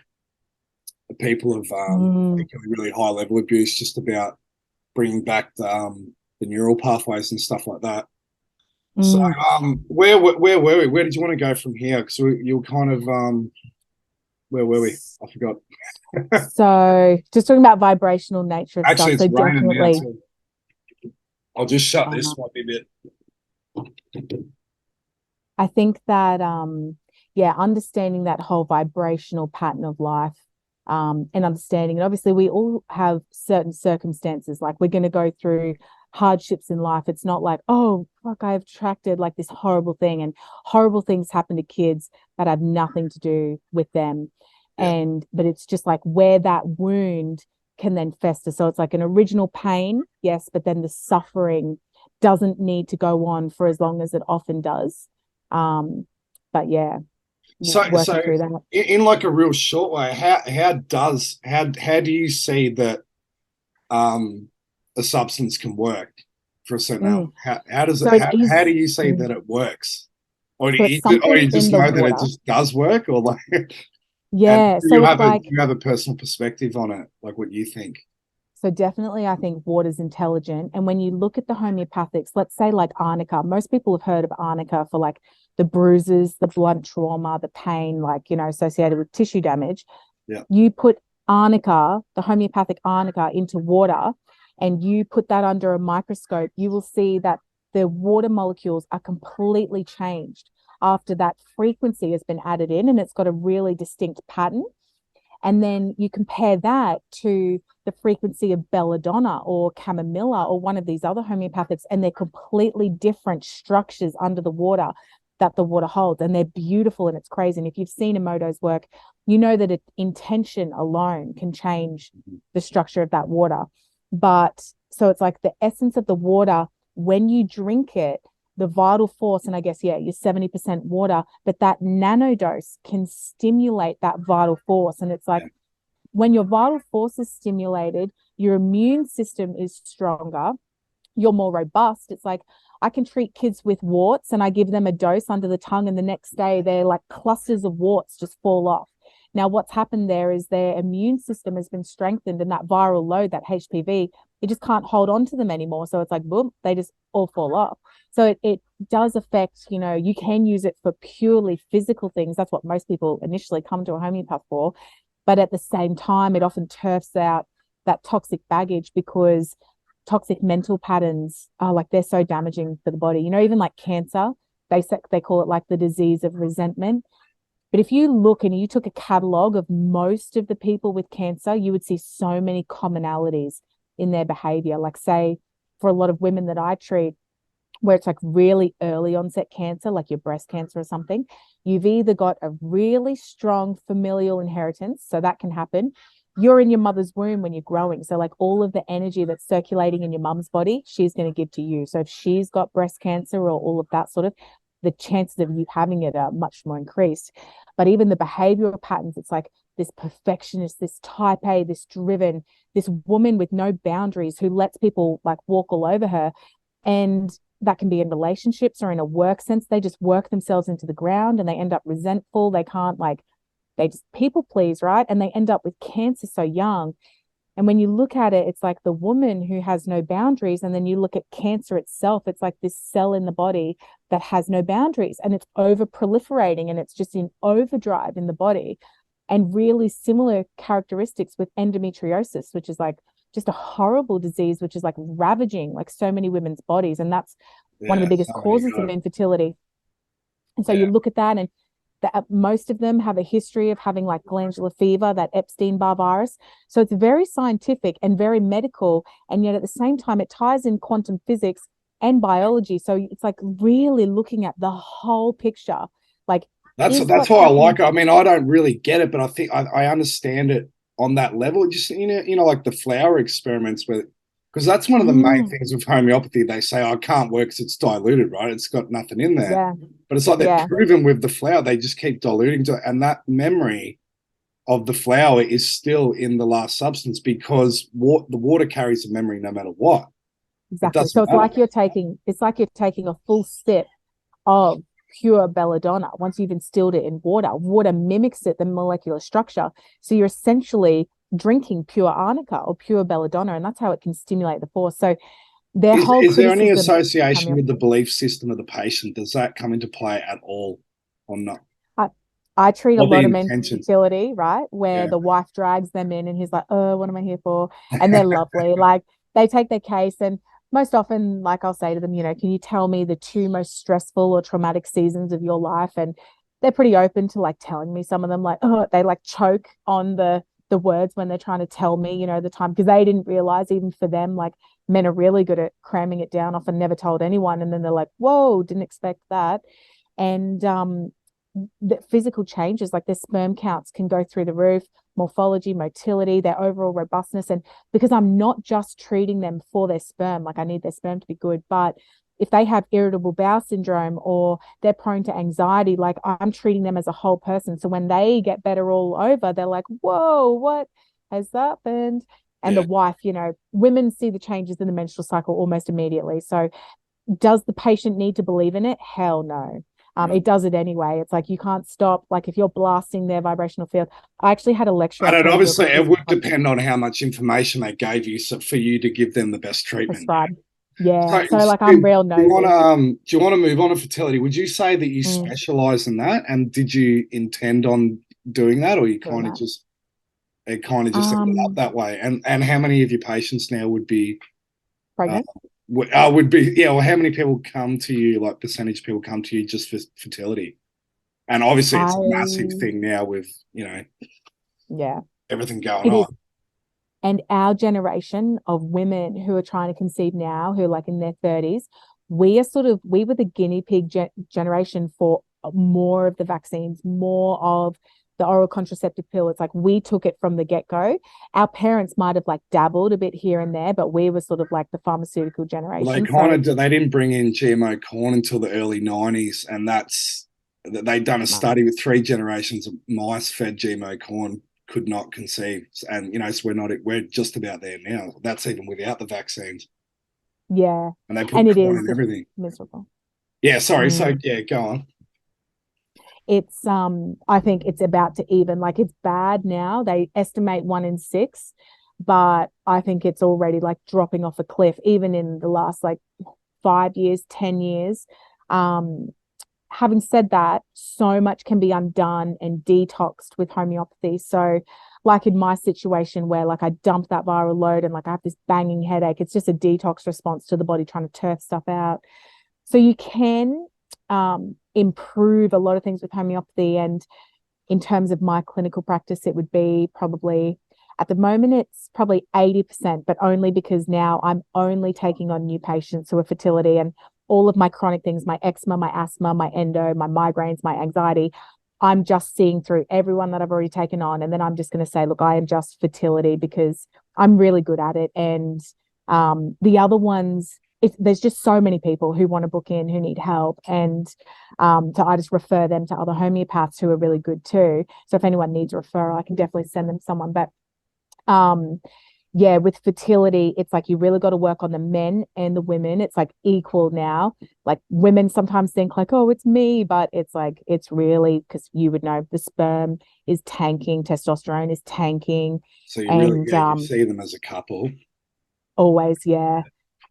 the people of Mm, particularly really high level abuse, just about bringing back the neural pathways and stuff like that. So, mm. where were we? Where did you want to go from here? Because you were kind of where were we? I forgot. So just talking about vibrational nature of Actually, stuff. it's So raining now definitely, too. I'll just shut uh, this. Might be a bit. I think that yeah, understanding that whole vibrational pattern of life, and understanding, and obviously we all have certain circumstances, like we're going to go through hardships in life. It's not like, oh fuck, I've attracted like this horrible thing, and horrible things happen to kids that have nothing to do with them. Yeah. And but it's just like where that wound can then fester. So it's like an original pain, yes, but then the suffering doesn't need to go on for as long as it often does. But yeah, So working through that. in like a real short way, how do you see that um a substance can work for a certain Mm. element? How does it So it's easy. how do you see Mm. that it works? Or So it's something you just in the know that it water. just does work, or like, and Yeah. So it's do like, you have a personal perspective on it, like what you think? so definitely I think water's intelligent. And when you look at the homeopathics, let's say like arnica, most people have heard of arnica for like the bruises, the blunt trauma, the pain, like, associated with tissue damage. Yeah, You put arnica, the homeopathic arnica, into water, and you put that under a microscope, you will see that the water molecules are completely changed after that frequency has been added in, and it's got a really distinct pattern. And then you compare that to the frequency of belladonna or chamomilla or one of these other homeopathics, and they're completely different structures under the water that the water holds. And they're beautiful and it's crazy. And if you've seen Emoto's work, you know that intention alone can change the structure of that water. But so it's like the essence of the water, when you drink it, the vital force, and I guess, yeah, you're 70% water, but that nanodose can stimulate that vital force. And it's like yeah, when your vital force is stimulated, your immune system is stronger, you're more robust. It's like I can treat kids with warts and I give them a dose under the tongue, and the next day they're like clusters of warts just fall off. Now, what's happened there is their immune system has been strengthened, and that viral load, that HPV, it just can't hold on to them anymore. So it's like, boom, they just all fall off. So it does affect, you can use it for purely physical things. That's what most people initially come to a homeopath for. But at the same time, it often turfs out that toxic baggage, because toxic mental patterns are like, they're so damaging for the body. Even like cancer, they call it like the disease of resentment. But if you look and you took a catalog of most of the people with cancer, you would see so many commonalities in their behavior. Like, say, for a lot of women that I treat, where it's like really early onset cancer, like your breast cancer or something, you've either got a really strong familial inheritance, so that can happen. You're in your mother's womb when you're growing. So, like, all of the energy that's circulating in your mum's body, she's going to give to you. So, if she's got breast cancer or all of that sort of, the chances of you having it are much more increased. But even the behavioral patterns, it's like this perfectionist, this type A, this driven, this woman with no boundaries who lets people like walk all over her. And that can be in relationships or in a work sense. They just work themselves into the ground and they end up resentful. They can't, like, they just people please, right? And they end up with cancer so young. And when you look at it, it's like the woman who has no boundaries. And then you look at cancer itself, it's like this cell in the body that has no boundaries, and it's over proliferating and it's just in overdrive in the body. And really similar characteristics with endometriosis, which is like just a horrible disease, which is like ravaging like so many women's bodies. And that's one of the yeah. biggest So many causes of go. infertility. And so you Yeah, look at that, and most of them have a history of having like glandular fever, that Epstein-Barr virus. So it's very scientific and very medical. And yet at the same time, it ties in quantum physics and biology. So it's like really looking at the whole picture. Like, is that's what's why I like happening? it. I mean, I don't really get it, but I think I understand it on that level. Just like the flower experiments with, because that's one of the main Mm, things with homeopathy. They say, "I can't work because it's diluted, right? It's got nothing in there." yeah, But it's like they're yeah, proven with the flower. They just keep diluting to it, and that memory of the flower is still in the last substance because the water carries a memory no matter what. It exactly. So doesn't matter. it's like you're taking a full sip of pure belladonna. Once you've instilled it in water, water mimics it, the molecular structure. So you're essentially drinking pure arnica or pure belladonna, and that's how it can stimulate the force. So their whole Is there any criticism association with the belief system of the patient? Does that come into play at all or not? I, I treat a Or the lot of men for intention? fertility, right? Where Yeah. the wife drags them in and he's like, oh, what am I here for? And they're lovely. Like they take their case, and most often, like I'll say to them, can you tell me the two most stressful or traumatic seasons of your life? And they're pretty open to like telling me some of them, like, oh, they like choke on the words when they're trying to tell me, the time, because they didn't realize, even for them, like men are really good at cramming it down, often never told anyone. And then they're like, whoa, didn't expect that. And the physical changes, like their sperm counts can go through the roof, morphology, motility, their overall robustness. And because I'm not just treating them for their sperm, like I need their sperm to be good, but if they have irritable bowel syndrome or they're prone to anxiety, like I'm treating them as a whole person. So when they get better all over, they're like, whoa, what has happened? And the Yeah. wife, women see the changes in the menstrual cycle almost immediately. So does the patient need to believe in it? Hell no. No. It does it anyway. It's like you can't stop. Like if you're blasting their vibrational field. I actually had a lecturer And it tell me a obviously couple it of would times, depend on how much information they gave you for you to give them the best treatment. prescribe. Yeah. So, So so like I'm do real you want nosy. to move on to fertility? Would you say that you Mm, specialize in that, and did you intend on doing that, or you doing kind of that. just it kind of just ended up Um, that way? And how many of your patients now would be uh, Pregnant. would be yeah? Well, how many people come to you? Like percentage of people come to you just for fertility? And obviously, it's a massive I thing now with yeah, everything going it on. is. And our generation of women who are trying to conceive now, who are like in their 30s, we were the guinea pig generation for more of the vaccines, more of the oral contraceptive pill. It's like we took it from the get-go. Our parents might have like dabbled a bit here and there, but we were sort of like the pharmaceutical Well, they generation. kind So of they didn't bring in GMO corn until the early '90s, and they'd done a no. study with 3 generations of mice fed GMO corn could not conceive, and so we're just about there now. That's even without the vaccines, Yeah. and they put And it corn is in everything. miserable. Yeah, sorry. So Mm. yeah, go on. It's I think it's about to even, like it's bad now. They estimate 1 in 6, but I think it's already like dropping off a cliff, even in the last like 5 years, 10 years. Um, Having said that, so much can be undone and detoxed with homeopathy. So, like in my situation where like I dump that viral load and like I have this banging headache, it's just a detox response to the body trying to turf stuff out. So you can improve a lot of things with homeopathy. And in terms of my clinical practice, it would be probably at the moment it's probably 80%, but only because now I'm only taking on new patients who are fertility, and all of my chronic things, my eczema, my asthma, my endo, my migraines, my anxiety, I'm just seeing through everyone that I've already taken on. And then I'm just going to say, look, I am just fertility because I'm really good at it. And the other ones, there's just so many people who want to book in, who need help. And so I just refer them to other homeopaths who are really good too. So if anyone needs a referral, I can definitely send them someone. But um, yeah, with fertility, it's like you really got to work on the men and the women. It's like equal now. Like women sometimes think like, oh, it's me, but it's like it's really, because you would know, the sperm is tanking, testosterone is tanking, So you really and you see them as a couple. always, yeah.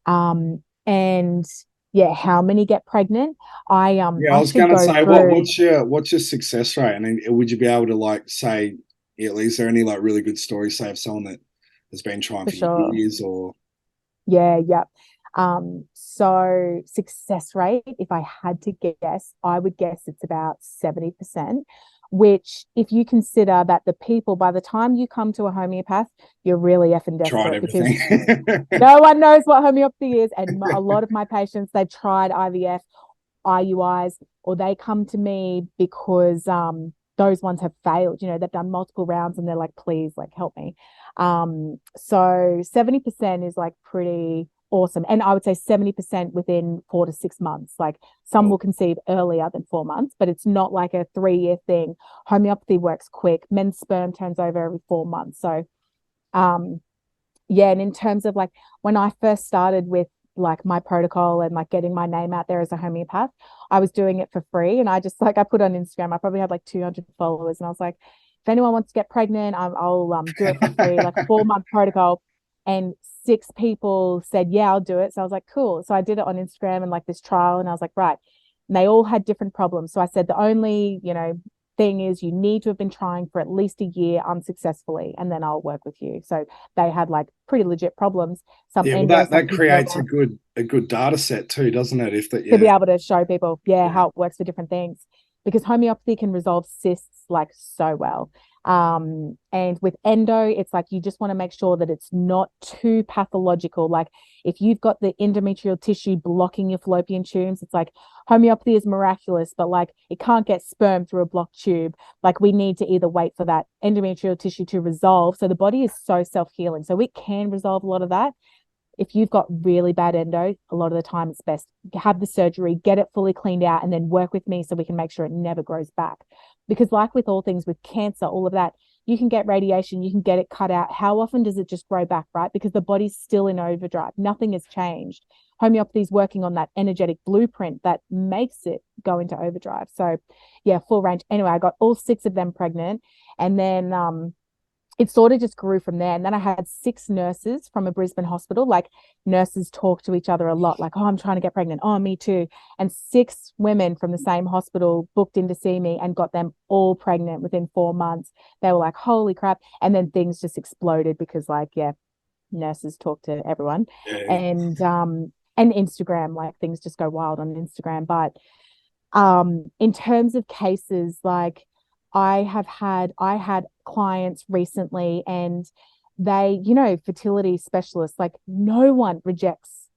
And yeah, how many get pregnant? Yeah, I I was should going to go say, through what's your success rate? And then would you be able to like say, is there any like really good stories, say of someone that has been trying for for sure. years, or Yeah, yeah. So success rate, if I had to guess, I would guess it's about 70%, which if you consider that the people, by the time you come to a homeopath, you're really effing tried desperate because everything? no one knows what homeopathy is. And a lot of my patients, they've tried IVF, IUIs, or they come to me because those ones have failed. They've done multiple rounds and they're like, please, like help me. So 70% is like pretty awesome. And I would say 70% within 4 to 6 months. Like some will Cool. conceive earlier than 4 months, but it's not like a 3-year thing. Homeopathy works quick. Men's sperm turns over every 4 months. So um yeah, and in terms of like when I first started with like my protocol and like getting my name out there as a homeopath, I was doing it for free. And I just like, I put on Instagram, I probably had like 200 followers. And I was like, if anyone wants to get pregnant, I'll do it for free, like a 4 month protocol. And 6 people said, yeah, I'll do it. So I was like, cool. So I did it on Instagram and like this trial. And I was like, right. And they all had different problems. So I said, the only, thing is you need to have been trying for at least a year unsuccessfully, and then I'll work with you. So they had like pretty legit problems. Some Yeah, well, endo, some that creates PCOS, a good data set too, doesn't it? If that, to be yeah, able to show people, yeah, yeah, how it works for different things. Because homeopathy can resolve cysts like so well. And with endo, it's like you just want to make sure that it's not too pathological. Like if you've got the endometrial tissue blocking your fallopian tubes, it's like homeopathy is miraculous, but like it can't get sperm through a blocked tube. Like we need to either wait for that endometrial tissue to resolve. So the body is so self-healing. So it can resolve a lot of that. If you've got really bad endo, a lot of the time it's best have the surgery, get it fully cleaned out, and then work with me so we can make sure it never grows back. Because, like with all things with cancer, all of that, you can get radiation, you can get it cut out. How often does it just grow back, right? Because the body's still in overdrive. Nothing has changed. Homeopathy is working on that energetic blueprint that makes it go into overdrive. So, yeah, full range. Anyway, I got all 6 of them pregnant. And then it sort of just grew from there. And then I had 6 nurses from a Brisbane hospital. Like nurses talk to each other a lot, like, oh, I'm trying to get pregnant. Oh, me too. And 6 women from the same hospital booked in to see me and got them all pregnant within 4 months. They were like, holy crap. And then things just exploded because, like, yeah, nurses talk to everyone. yeah. And Instagram, like things just go wild on Instagram. But in terms of cases, like I had clients recently and they, fertility specialists, like no one rejects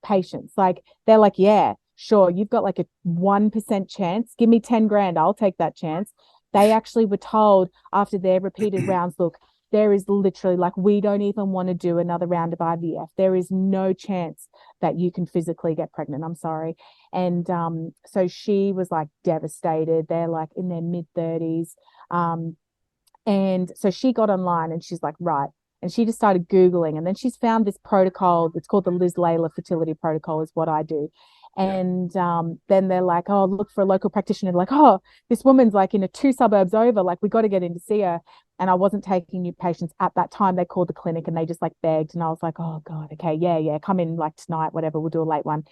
patients. Like they're like, yeah, sure, you've got like a 1% chance. Give me 10 grand, I'll take that chance. They actually were told after their repeated rounds, look, there is literally like, we don't even want to do another round of IVF. There is no chance that you can physically get pregnant. I'm sorry. And so she was like devastated. They're like in their mid 30s. And so she got online and she's like, right. And she just started Googling. And then she's found this protocol. It's called the Liz Layla Fertility Protocol, is what I do. Yeah. And then they're like, oh, look for a local practitioner. They're like, oh, this woman's like in a 2 suburbs over. Like, we got to get in to see her. And I wasn't taking new patients at that time. They called the clinic and they just like begged. And I was like, oh, God, okay, yeah, come in like tonight, whatever. We'll do a late one.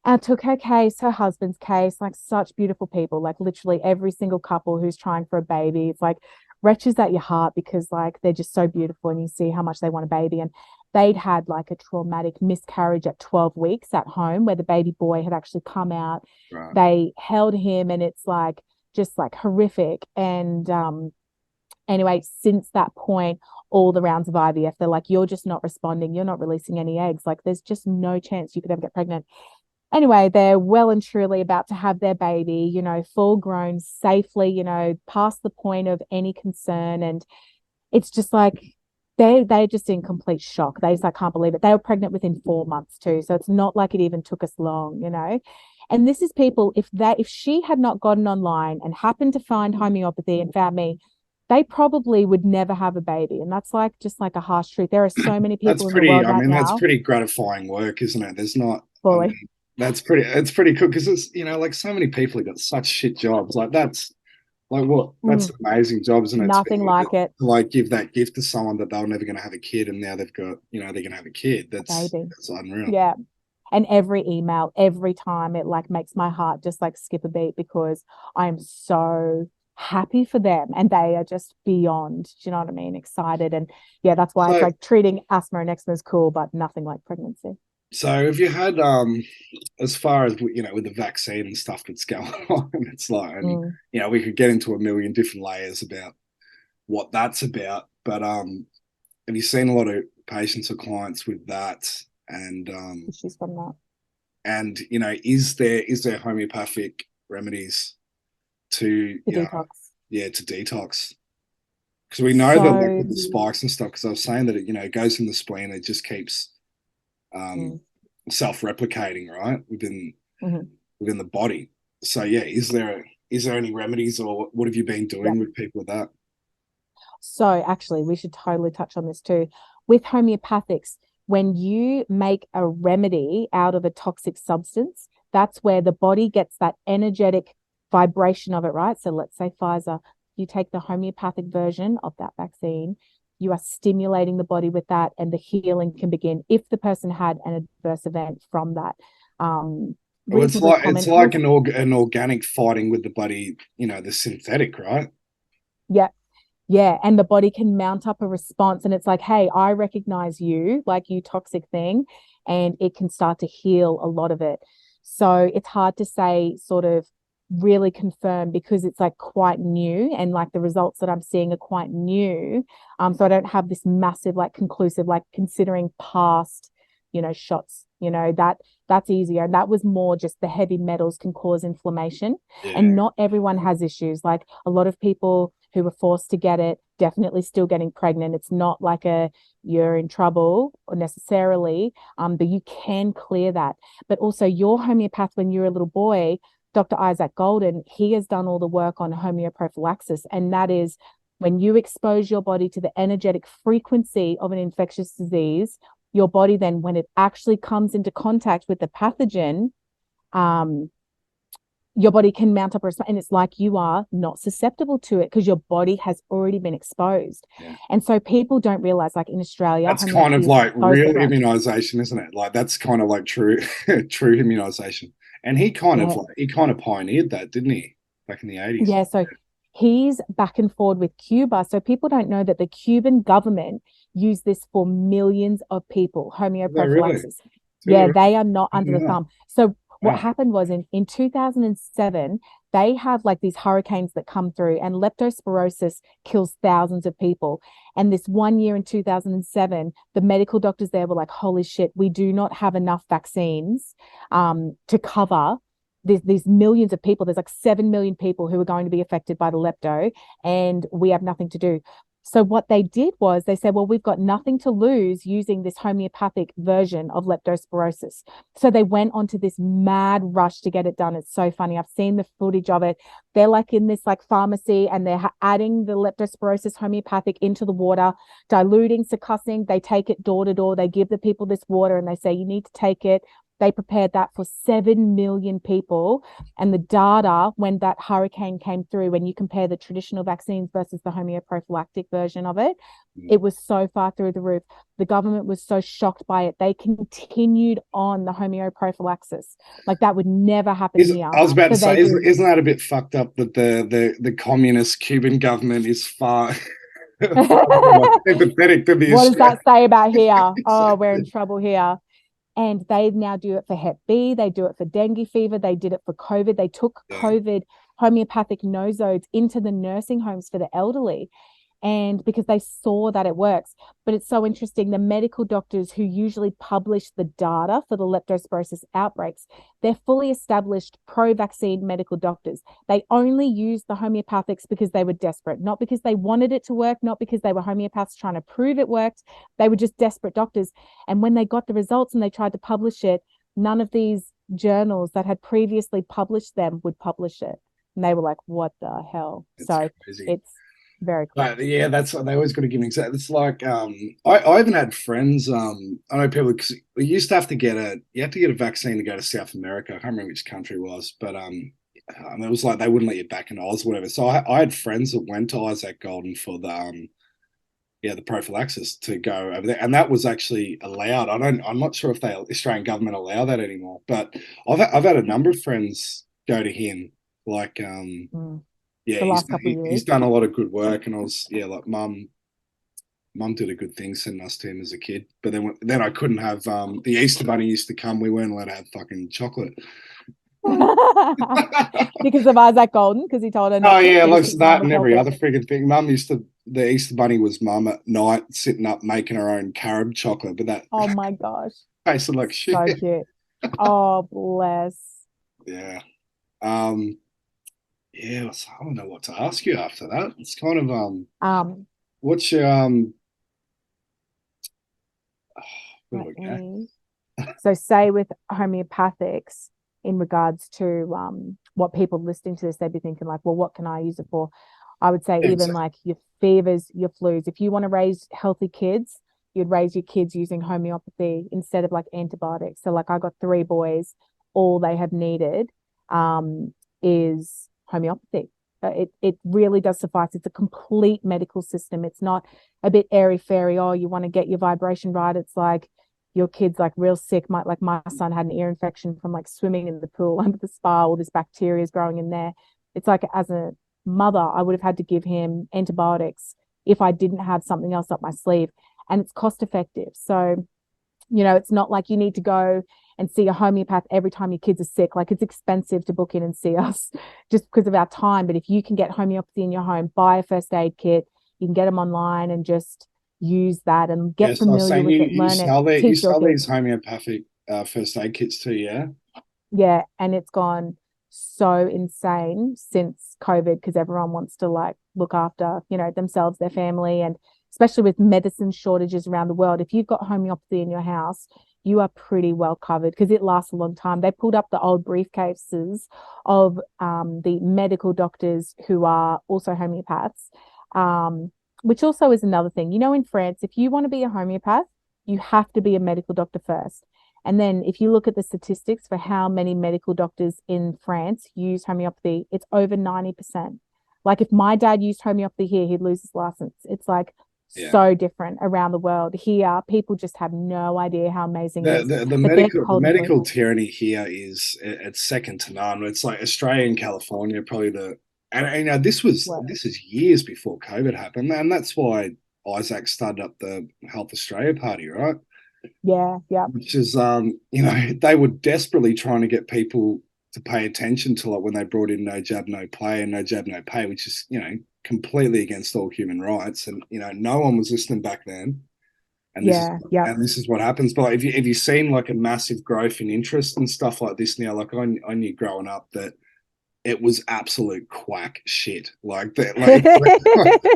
And I took her case, her husband's case, like such beautiful people, like literally every single couple who's trying for a baby. It's like wrenches at your heart because like they're just so beautiful and you see how much they want a baby. And they'd had like a traumatic miscarriage at 12 weeks at home where the baby boy had actually come out. Right. They held him and it's like just like horrific. And anyway, since that point, all the rounds of IVF, they're like, you're just not responding. You're not releasing any eggs. Like there's just no chance you could ever get pregnant. Anyway, they're well and truly about to have their baby, full grown safely, past the point of any concern. And it's just like they're just in complete shock. They just like can't believe it. They were pregnant within 4 months too. So it's not like it even took us long. And this is people, if she had not gotten online and happened to find homeopathy and found me, they probably would never have a baby. And that's like just like a harsh truth. There are so many That's people in the pretty. world I right mean, that's now, pretty gratifying work, isn't it? There's not. I fully. mean, that's pretty. It's pretty cool because it's like so many people have got such shit jobs. Like that's like what that's Mm, an amazing job, isn't it? To be nothing able to, like it. like give that gift to someone that they were never going to have a kid, and now they've got they're going to have a kid. A That's baby. unreal. Yeah. And every email, every time it like makes my heart just like skip a beat because I'm so happy for them and they are just beyond, do you know what I mean? Excited. And yeah, that's why it's So like treating asthma and eczema is cool, but nothing like pregnancy. so have you had as far as with the vaccine and stuff that's going on, it's like and Mm, we could get into a million different layers about what that's about, but have you seen a lot of patients or clients with that? And issues from that. is there homeopathic remedies to The detox. to detox? Because we know that like So, with the spikes and stuff, because I was saying that it goes in the spleen, it just keeps um mm, self-replicating, right, mhm. within the body. So yeah, is there any remedies or what have you been Yep. doing with people with that? So actually, we should totally touch on this too. With homeopathics, when you make a remedy out of a toxic substance, that's where the body gets that energetic vibration of it, right? So let's say Pfizer, you take the homeopathic version of that vaccine, you are stimulating the body with that, and the healing can begin if the person had an adverse event from that. Well, it's Reasonably like common. an organic fighting with the bloody, the synthetic, right? Yeah. Yeah. And the body can mount up a response. And it's like, hey, I recognize you, like you toxic thing, and it can start to heal a lot of it. So it's hard to say, sort of really confirm, because it's like quite new, and like the results that I'm seeing are quite new. So I don't have this massive, like conclusive, like considering past, shots, that's easier. And that was more just the heavy metals can cause inflammation. And Yeah. not everyone has issues. Like a lot of people who were forced to get it definitely still getting pregnant. It's not like you're in trouble or necessarily, but you can clear that. But also your homeopath, when you're a little boy, Dr. Isaac Golden, he has done all the work on homeoprophylaxis, and that is when you expose your body to the energetic frequency of an infectious disease, your body then, when it actually comes into contact with the pathogen, your body can mount up a response, and it's like you are not susceptible to it because your body has already been exposed. Yeah. And so people don't realize, like in Australia, That's kind of homeopathy is like so real suppressed. immunization, isn't it? Like that's kind of like true true immunization. And he kind of Yeah. like he kind of pioneered that, didn't he? Back in the 80s. Yeah. So he's back and forward with Cuba. So people don't know that the Cuban government used this for millions of people, Is that really? homeoprophylaxis. Is it Yeah, really? they are not under the Yeah. thumb. So what Wow. happened was in 2007, they have like these hurricanes that come through, and leptospirosis kills thousands of people. And this one year in 2007, the medical doctors there were like, holy shit, we do not have enough vaccines to cover these millions of people. There's like 7 million people who are going to be affected by the lepto, and we have nothing to do. So what they did was they said, well, we've got nothing to lose using this homeopathic version of leptospirosis. So they went onto this mad rush to get it done. It's so funny. I've seen the footage of it. They're like in this like pharmacy, and they're adding the leptospirosis homeopathic into the water, diluting, succussing. They take it door to door. They give the people this water, and they say, you need to take it. They prepared that for 7 million people. And the data, when that hurricane came through, when you compare the traditional vaccines versus the homeoprophylactic version of it, it was so far through the roof. The government was so shocked by it. They continued on the homeoprophylaxis. Like that would never happen here. I was about to So say, they would. isn't that a bit fucked up that the communist Cuban government is far more What sympathetic to the does Australian? that say about here? Oh, we're in trouble here. And they now do it for Hep B. They do it for dengue fever. They did it for COVID. They took Yeah. COVID homeopathic nosodes into the nursing homes for the elderly, and because they saw that it works. But it's so interesting. The medical doctors who usually publish the data for the leptospirosis outbreaks, they're fully established pro-vaccine medical doctors. They only used the homeopathics because they were desperate, not because they wanted it to work, not because they were homeopaths trying to prove it worked. They were just desperate doctors. And when they got the results and they tried to publish it, none of these journals that had previously published them would publish it. And they were like, what the hell? It's So crazy. it's very cool. But yeah, that's what they always got to give an example. It's like I even had friends. I know people because we used to have to you had to get a vaccine to go to South America. I can't remember which country it was, but it was like they wouldn't let you back in Oz, whatever. So I had friends that went to Isaac Golden for the prophylaxis to go over there, and that was actually allowed. I'm not sure if the Australian government allow that anymore, but I've had a number of friends go to him, like yeah, The last couple of he's years. done a lot of good work, and I was like mum did a good thing sending us to him as a kid. But then I couldn't have the Easter Bunny used to come. We weren't allowed to have fucking chocolate. Because of Isaac Golden, because he told her Oh not to, yeah, or like just because mum that was and every healthy. other freaking thing. Mum used to the Easter Bunny was mum at night sitting up making her own carob chocolate, but that Oh my gosh. tasted like So shit. cute. Oh, bless. Yeah. Um. Yeah. I don't know what to ask you after that. It's kind of Um, What's your where do let we go? me so say with homeopathics, in regards to what people listening to this, they'd be thinking like, well, what can I use it for? I would say Yeah, even like your fevers, your flus. If you want to raise healthy kids, you'd raise your kids using homeopathy instead of like antibiotics. So like I got 3 boys, all they have needed is homeopathy. It really does suffice. It's a complete medical system. It's not a bit airy fairy. Oh, you want to get your vibration right. It's like your kid's like real sick. Like my son had an ear infection from like swimming in the pool under the spa. All this bacteria is growing in there. It's like as a mother, I would have had to give him antibiotics if I didn't have something else up my sleeve. And it's cost effective. So, it's not like you need to go and see a homeopath every time your kids are sick. Like it's expensive to book in and see us just because of our time. But if you can get homeopathy in your home, buy a first aid kit, you can get them online and just use that and get Yes, I was familiar saying with it, you learn it, sell you teach your sell kids. these homeopathic first aid kits too, yeah? Yeah, and it's gone so insane since COVID because everyone wants to like look after, themselves, their family, and especially with medicine shortages around the world. If you've got homeopathy in your house, you are pretty well covered because it lasts a long time. They pulled up the old briefcases of the medical doctors who are also homeopaths, which also is another thing. In France, if you want to be a homeopath, you have to be a medical doctor first. And then if you look at the statistics for how many medical doctors in France use homeopathy, it's over 90%. Like if my dad used homeopathy here, he'd lose his license. It's like so different around the world. Here, people just have no idea how amazing it is. The But they're medical tyranny here it's second to none. It's like Australia and California probably this is years before COVID happened, and that's why Isaac started up the Health Australia Party, right? Yeah, yeah. Which is they were desperately trying to get people to pay attention to it when they brought in no jab, no play and no jab, no pay, which is, completely against all human rights. And, no one was listening back then. And this is what happens. But like, have you seen like a massive growth in interest and stuff like this now? Like I knew growing up that it was absolute quack shit. Like that,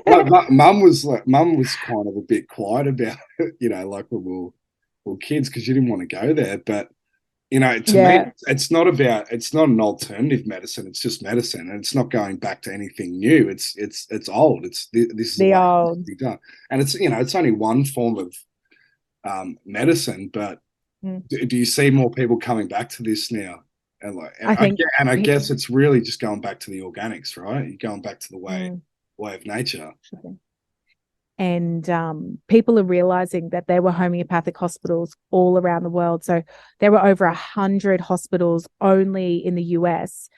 like mum was kind of a bit quiet about it, like when we were kids because you didn't want to go there. But to me, it's not an alternative medicine. It's just medicine, and it's not going back to anything new. It's old. This is the way it to be done, and it's only one form of medicine. But do you see more people coming back to this now? And I guess it's really just going back to the organics, right? You're going back to the way of nature. And people are realizing that there were homeopathic hospitals all around the world. So there were over 100 hospitals only in the US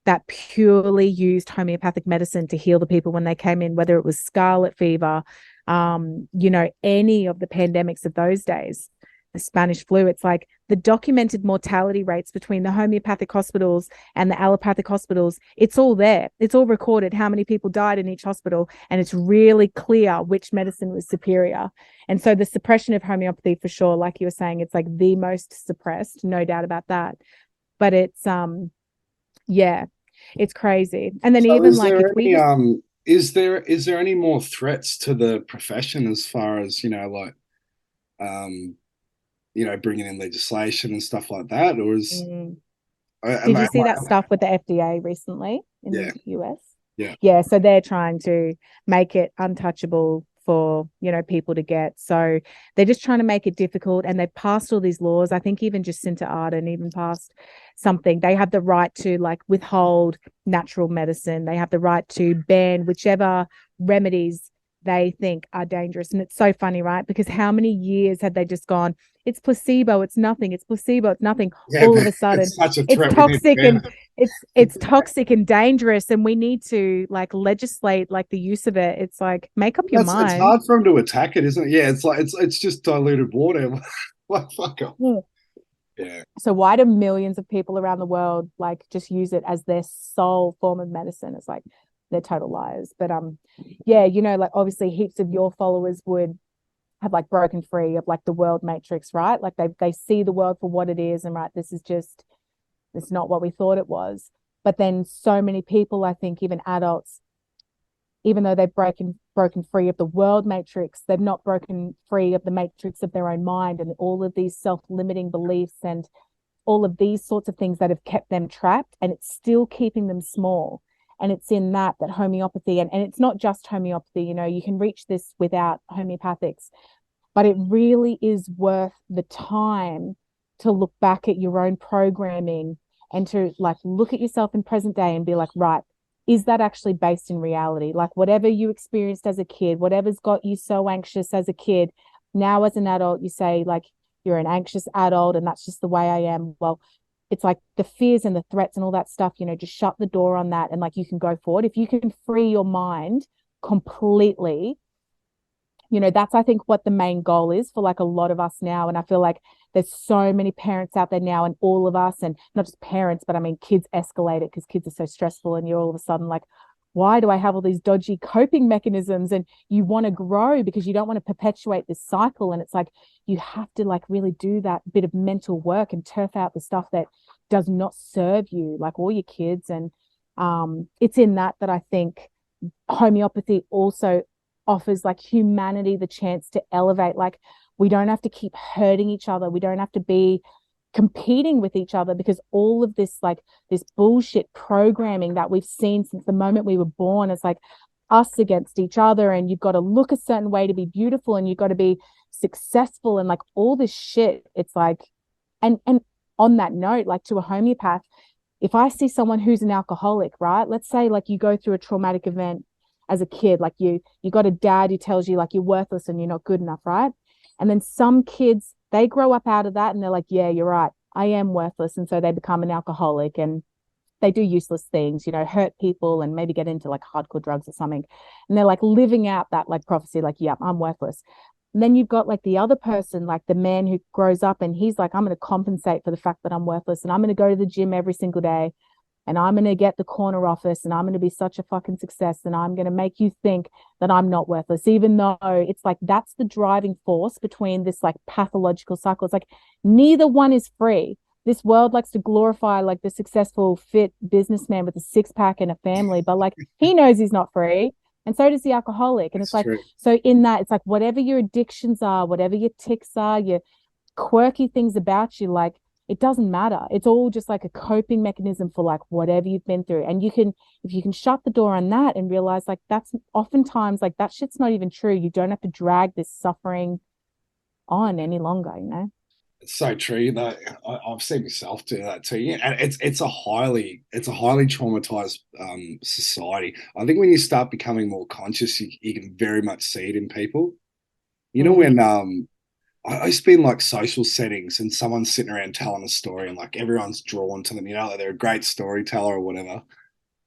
that purely used homeopathic medicine to heal the people when they came in, whether it was scarlet fever, any of the pandemics of those days, the Spanish flu. It's like the documented mortality rates between the homeopathic hospitals and the allopathic hospitals, it's all there. It's all recorded how many people died in each hospital, and it's really clear which medicine was superior. And so the suppression of homeopathy, for sure, like you were saying, it's like the most suppressed, no doubt about that. But it's it's crazy. And then so even like if we is there any more threats to the profession as far as bringing in legislation and stuff like that, or is? Did you see that stuff with the FDA recently in the US? Yeah. So they're trying to make it untouchable for people to get. So they're just trying to make it difficult, and they passed all these laws. I think even Jacinta Ardern even passed something. They have the right to like withhold natural medicine. They have the right to ban whichever remedies they think are dangerous. And it's so funny, right? Because how many years had they just gone, it's placebo, it's nothing, it's placebo, it's nothing. All of a sudden it's toxic and it's toxic and dangerous, and we need to like legislate like the use of it. It's like, make up your mind. It's hard for them to attack it, isn't it? Yeah, it's like it's just diluted water. Like fuck off. Yeah. So why do millions of people around the world like just use it as their sole form of medicine? It's like they're total liars. But like obviously heaps of your followers would have like broken free of like the world matrix, right? Like they see the world for what it is, and right, it's not what we thought it was. But then so many people, I think even adults, even though they've broken free of the world matrix, they've not broken free of the matrix of their own mind and all of these self-limiting beliefs and all of these sorts of things that have kept them trapped, and it's still keeping them small. And it's in that homeopathy, and it's not just homeopathy, you can reach this without homeopathics. but it really is worth the time to look back at your own programming and to like look at yourself in present day and be like, right, is that actually based in reality? Like whatever you experienced as a kid, whatever's got you so anxious as a kid, now as an adult, you say like you're an anxious adult and that's just the way I am. Well, it's like the fears and the threats and all that stuff, you know, just shut the door on that and like you can go forward. If you can free your mind completely, you know, that's I think what the main goal is for like a lot of us now. And I feel like there's so many parents out there now and all of us, and not just parents, but I mean kids escalate it because kids are so stressful and you're all of a sudden like, why do I have all these dodgy coping mechanisms? And you want to grow because you don't want to perpetuate this cycle. And it's like you have to like really do that bit of mental work and turf out the stuff that does not serve you, like all your kids. And it's in that I think homeopathy also offers like humanity the chance to elevate. Like we don't have to keep hurting each other, we don't have to be competing with each other, because all of this like this bullshit programming that we've seen since the moment we were born is like us against each other, and you've got to look a certain way to be beautiful and you've got to be successful and like all this shit. It's like, and on that note, like to a homeopath, if I see someone who's an alcoholic, right, let's say like you go through a traumatic event as a kid, like you got a dad who tells you like you're worthless and you're not good enough, right? And then some kids, they grow up out of that and they're like, yeah, you're right, I am worthless. And so they become an alcoholic and they do useless things, you know, hurt people and maybe get into like hardcore drugs or something. And they're like living out that like prophecy, like, yeah, I'm worthless. And then you've got like the other person, like the man who grows up and he's like, I'm going to compensate for the fact that I'm worthless and I'm going to go to the gym every single day and I'm going to get the corner office and I'm going to be such a fucking success and I'm going to make you think that I'm not worthless, even though it's like that's the driving force between this like pathological cycle. It's like neither one is free. This world likes to glorify like the successful, fit businessman with a six pack and a family, but like he knows he's not free. And so does the alcoholic. And That's it's like, true. so in that, it's like whatever your addictions are, whatever your tics are, your quirky things about you, like it doesn't matter. It's all just like a coping mechanism for like whatever you've been through. And you can, if you can shut the door on that and realize like that's oftentimes like that shit's not even true. You don't have to drag this suffering on any longer, you know? It's so true that I've seen myself do that too. Yeah, and it's a highly traumatized society. I think when you start becoming more conscious, you can very much see it in people. You know, Mm, when I used to be in like social settings and someone's sitting around telling a story and like everyone's drawn to them, you know, like they're a great storyteller or whatever.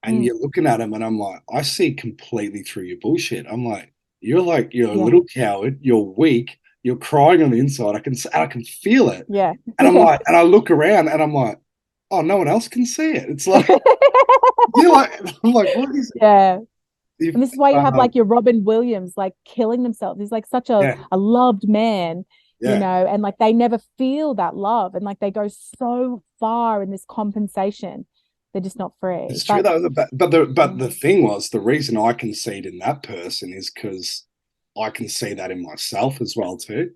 And mm, you're looking at them and I'm like, I see completely through your bullshit. I'm like, you're a yeah. little coward, you're weak, you're crying on the inside. I can feel it. Yeah. And I'm like, and I look around and I'm like, oh, no one else can see it. It's like, you're like, I'm like, what is Yeah. it? And this is why you have like your Robin Williams like killing themselves. He's like such Yeah, a loved man, you yeah. know, and like they never feel that love. And like they go so far in this compensation. They're just not free. It's true But though, but the mm, thing was, the reason I can see it in that person is because I can see that in myself as well too. Do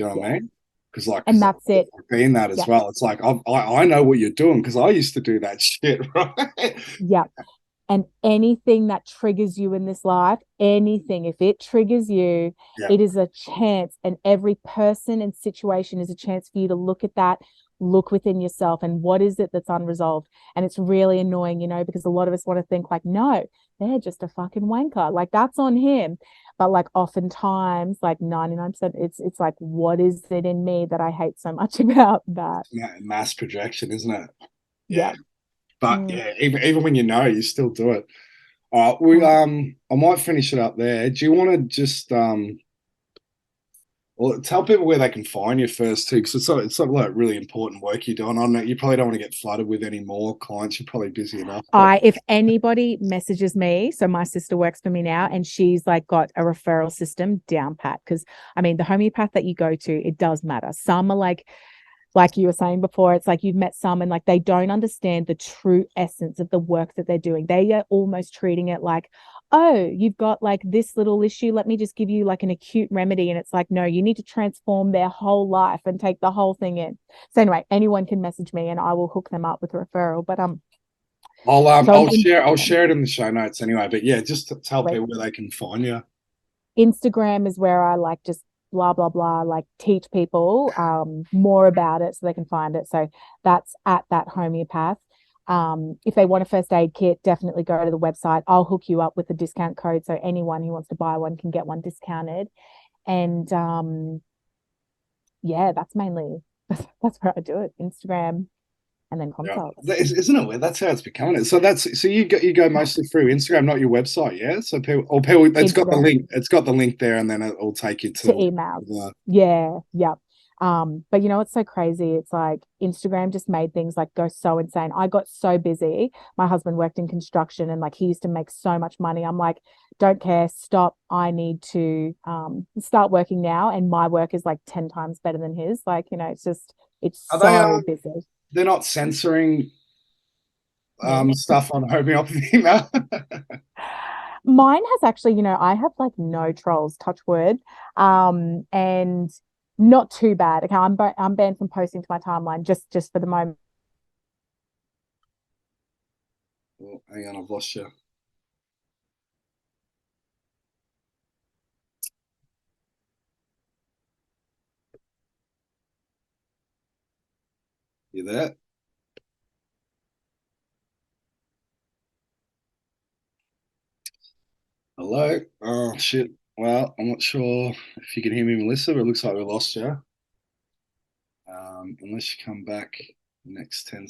you know what I yeah. mean? Because like, And because that's it. I've been that as Yeah. well. It's like I know what you're doing because I used to do that shit, right? Yeah. And anything that triggers you in this life, anything, if it triggers you, Yeah, it is a chance. And every person and situation is a chance for you to look at that, look within yourself, and what is it that's unresolved. And it's really annoying, you know, because a lot of us want to think like, no, they're just a fucking wanker. Like that's on him. But like oftentimes, like 99%, it's like, what is it in me that I hate so much about that? mass projection, isn't it? Yeah, Yeah. but Mm, yeah, even when you know, you still do it. All right, we mm. I might finish it up there. Do you want to just well, tell people where they can find you first too, because it's sort of like really important work you're doing. I know you probably don't want to get flooded with any more clients. You're probably busy enough, but If anybody messages me, so my sister works for me now and she's like got a referral system down pat. Cause I mean, the homeopath that you go to, it does matter. Some are like you were saying before, it's like you've met some and like they don't understand the true essence of the work that they're doing. They are almost treating it like, oh, you've got like this little issue. Let me just give you like an acute remedy. And it's like, no, you need to transform their whole life and take the whole thing in. So anyway, anyone can message me and I will hook them up with a referral. But so I'm I'll share it in the show notes anyway. But yeah, just to tell in people where they can find you. Instagram is where I like just blah blah blah, like teach people more about it so they can find it. So that's at that homeopath. If they want a first aid kit, definitely go to the website. I'll hook you up with a discount code so anyone who wants to buy one can get one discounted. And yeah, that's mainly that's where I do it. Instagram and then Yeah. consults. Isn't it weird? That's how it's becoming. So you go mostly through Instagram, not your website, yeah? So people it's got the Instagram link. It's got the link there, and then it'll take you to to emails. Yeah, yeah. But you know what's so crazy? It's like Instagram just made things like go so insane. I got so busy. My husband worked in construction and like he used to make so much money. I'm like, don't care, stop. I need to start working now. And my work is like 10 times better than his. Like, you know, it's are they so busy. they're not censoring Me. stuff on homeopathy now? Mine has actually, you know, I have like no trolls, touch word, and not too bad. Okay, I'm banned from posting to my timeline just for the moment. Oh, hang on, I've lost you. You there? Hello? Oh shit. Well, I'm not sure if you can hear me, Melissa, but it looks like we lost you. Unless you come back next 10.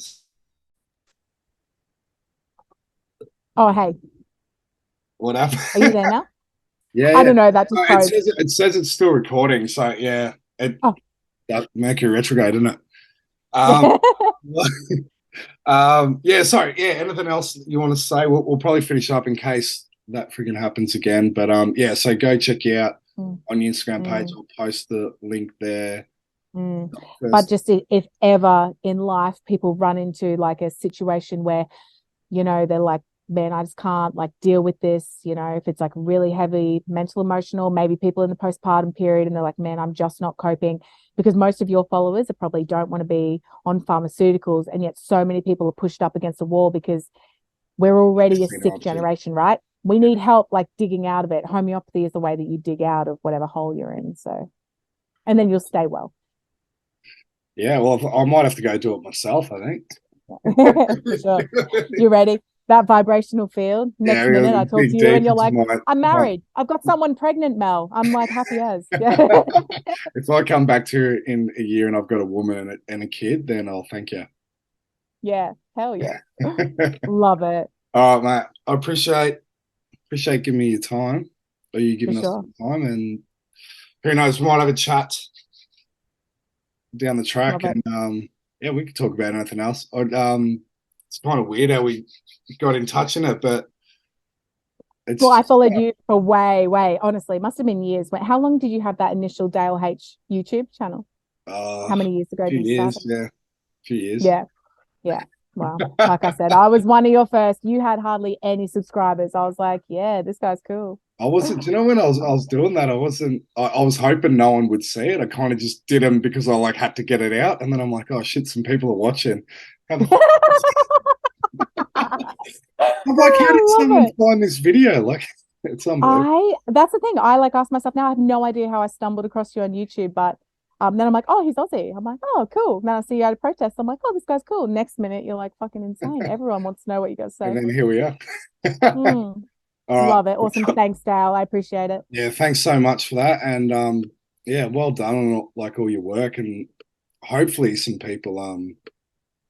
Oh, hey, What are you happened? there now? Yeah, I yeah. don't know. That just froze. It says it's still recording, so yeah, Oh, that Mercury retrograde, isn't it? Um, yeah. yeah. Sorry. Yeah. Anything else you want to say? We'll probably finish up in case that freaking happens again. But yeah. So go check you out Mm, on the Instagram page. mm, I'll post the link there. mm. But First, just if ever in life people run into like a situation where you know, they're like, man, I just can't like deal with this. You know, if it's like really heavy mental, emotional, maybe people in the postpartum period and they're like, man, I'm just not coping because most of your followers are probably don't want to be on pharmaceuticals. And yet so many people are pushed up against the wall because we're already a sick generation, right? We need help like digging out of it. Homeopathy is the way that you dig out of whatever hole you're in. So, and then you'll stay well. yeah. Well, I might have to go do it myself. I think. For sure. You ready? That vibrational field. Yeah, Next we're minute, gonna I talk to dig you and deep you're into like, I'm my married. I've got someone pregnant, Mel. I'm like happy as. Yeah. if I come back to in a year and I've got a woman and a kid, then I'll thank you. Yeah. Hell yeah. Love it. All right, mate. I appreciate giving me your time, or you For giving us sure. some time, and who knows, we might have a chat down the track, Love it. and yeah, we could talk about anything else. It's kind of weird how we got in touch in it, but Well, it's I followed you for way, honestly, must have been years. How long did you have that initial Dale H YouTube channel? How a many years ago few did you start years, it? yeah, a few years. Yeah. Yeah. Well, like I said, I was one of your first. You had hardly any subscribers. I was like, yeah, this guy's cool. I wasn't. Do you know when I was doing that? I wasn't. I was hoping no one would see it. I kind of just did them because I like had to get it out, and then I'm like, oh shit, some people are watching. How the I'm like, how did I love someone it. find this video? Like, it's unbelievable. That's the thing. I like ask myself now, I have no idea how I stumbled across you on YouTube, but then I'm like, oh, he's Aussie. I'm like, oh, cool. Then I see you at a protest. I'm like, oh, this guy's cool. Next minute, you're like fucking insane. Everyone wants to know what you guys And say. then here we are. Mm, All love it. Awesome. right. Thanks, Dale. I appreciate it. Yeah, thanks so much for that. And yeah, well done on like all your work. And hopefully some people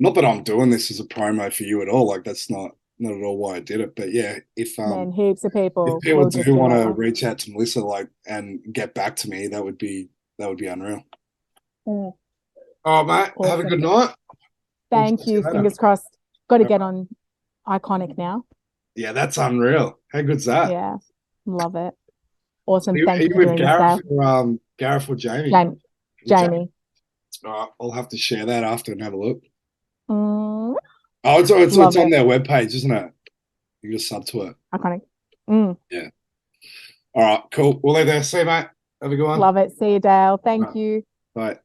not that I'm doing this as a promo for you at all. Like that's not at all why I did it. But yeah, Man, heaps of if people people will just do be want like, to oh, reach out to Melissa like and get back to me, that would be unreal. mm, All right, mate. Have a good awesome. night. We'll talk Thank to you you. later. Fingers crossed. Got to All get right. on Iconic now. Yeah, that's unreal. How good's that? Yeah. Love it. Awesome. Are Thank you you for with doing this, Dale. Gareth or Jamie? Jamie. With Jamie. Jamie. All right, I'll have to share that after and have a look. Mm, Oh, it's love on it. their webpage, isn't it? You just sub to it. Iconic. Mm, Yeah. All right, cool. We'll leave there. See you, mate. Have a good one. love it. See you, Dale. All Thank right, you. bye.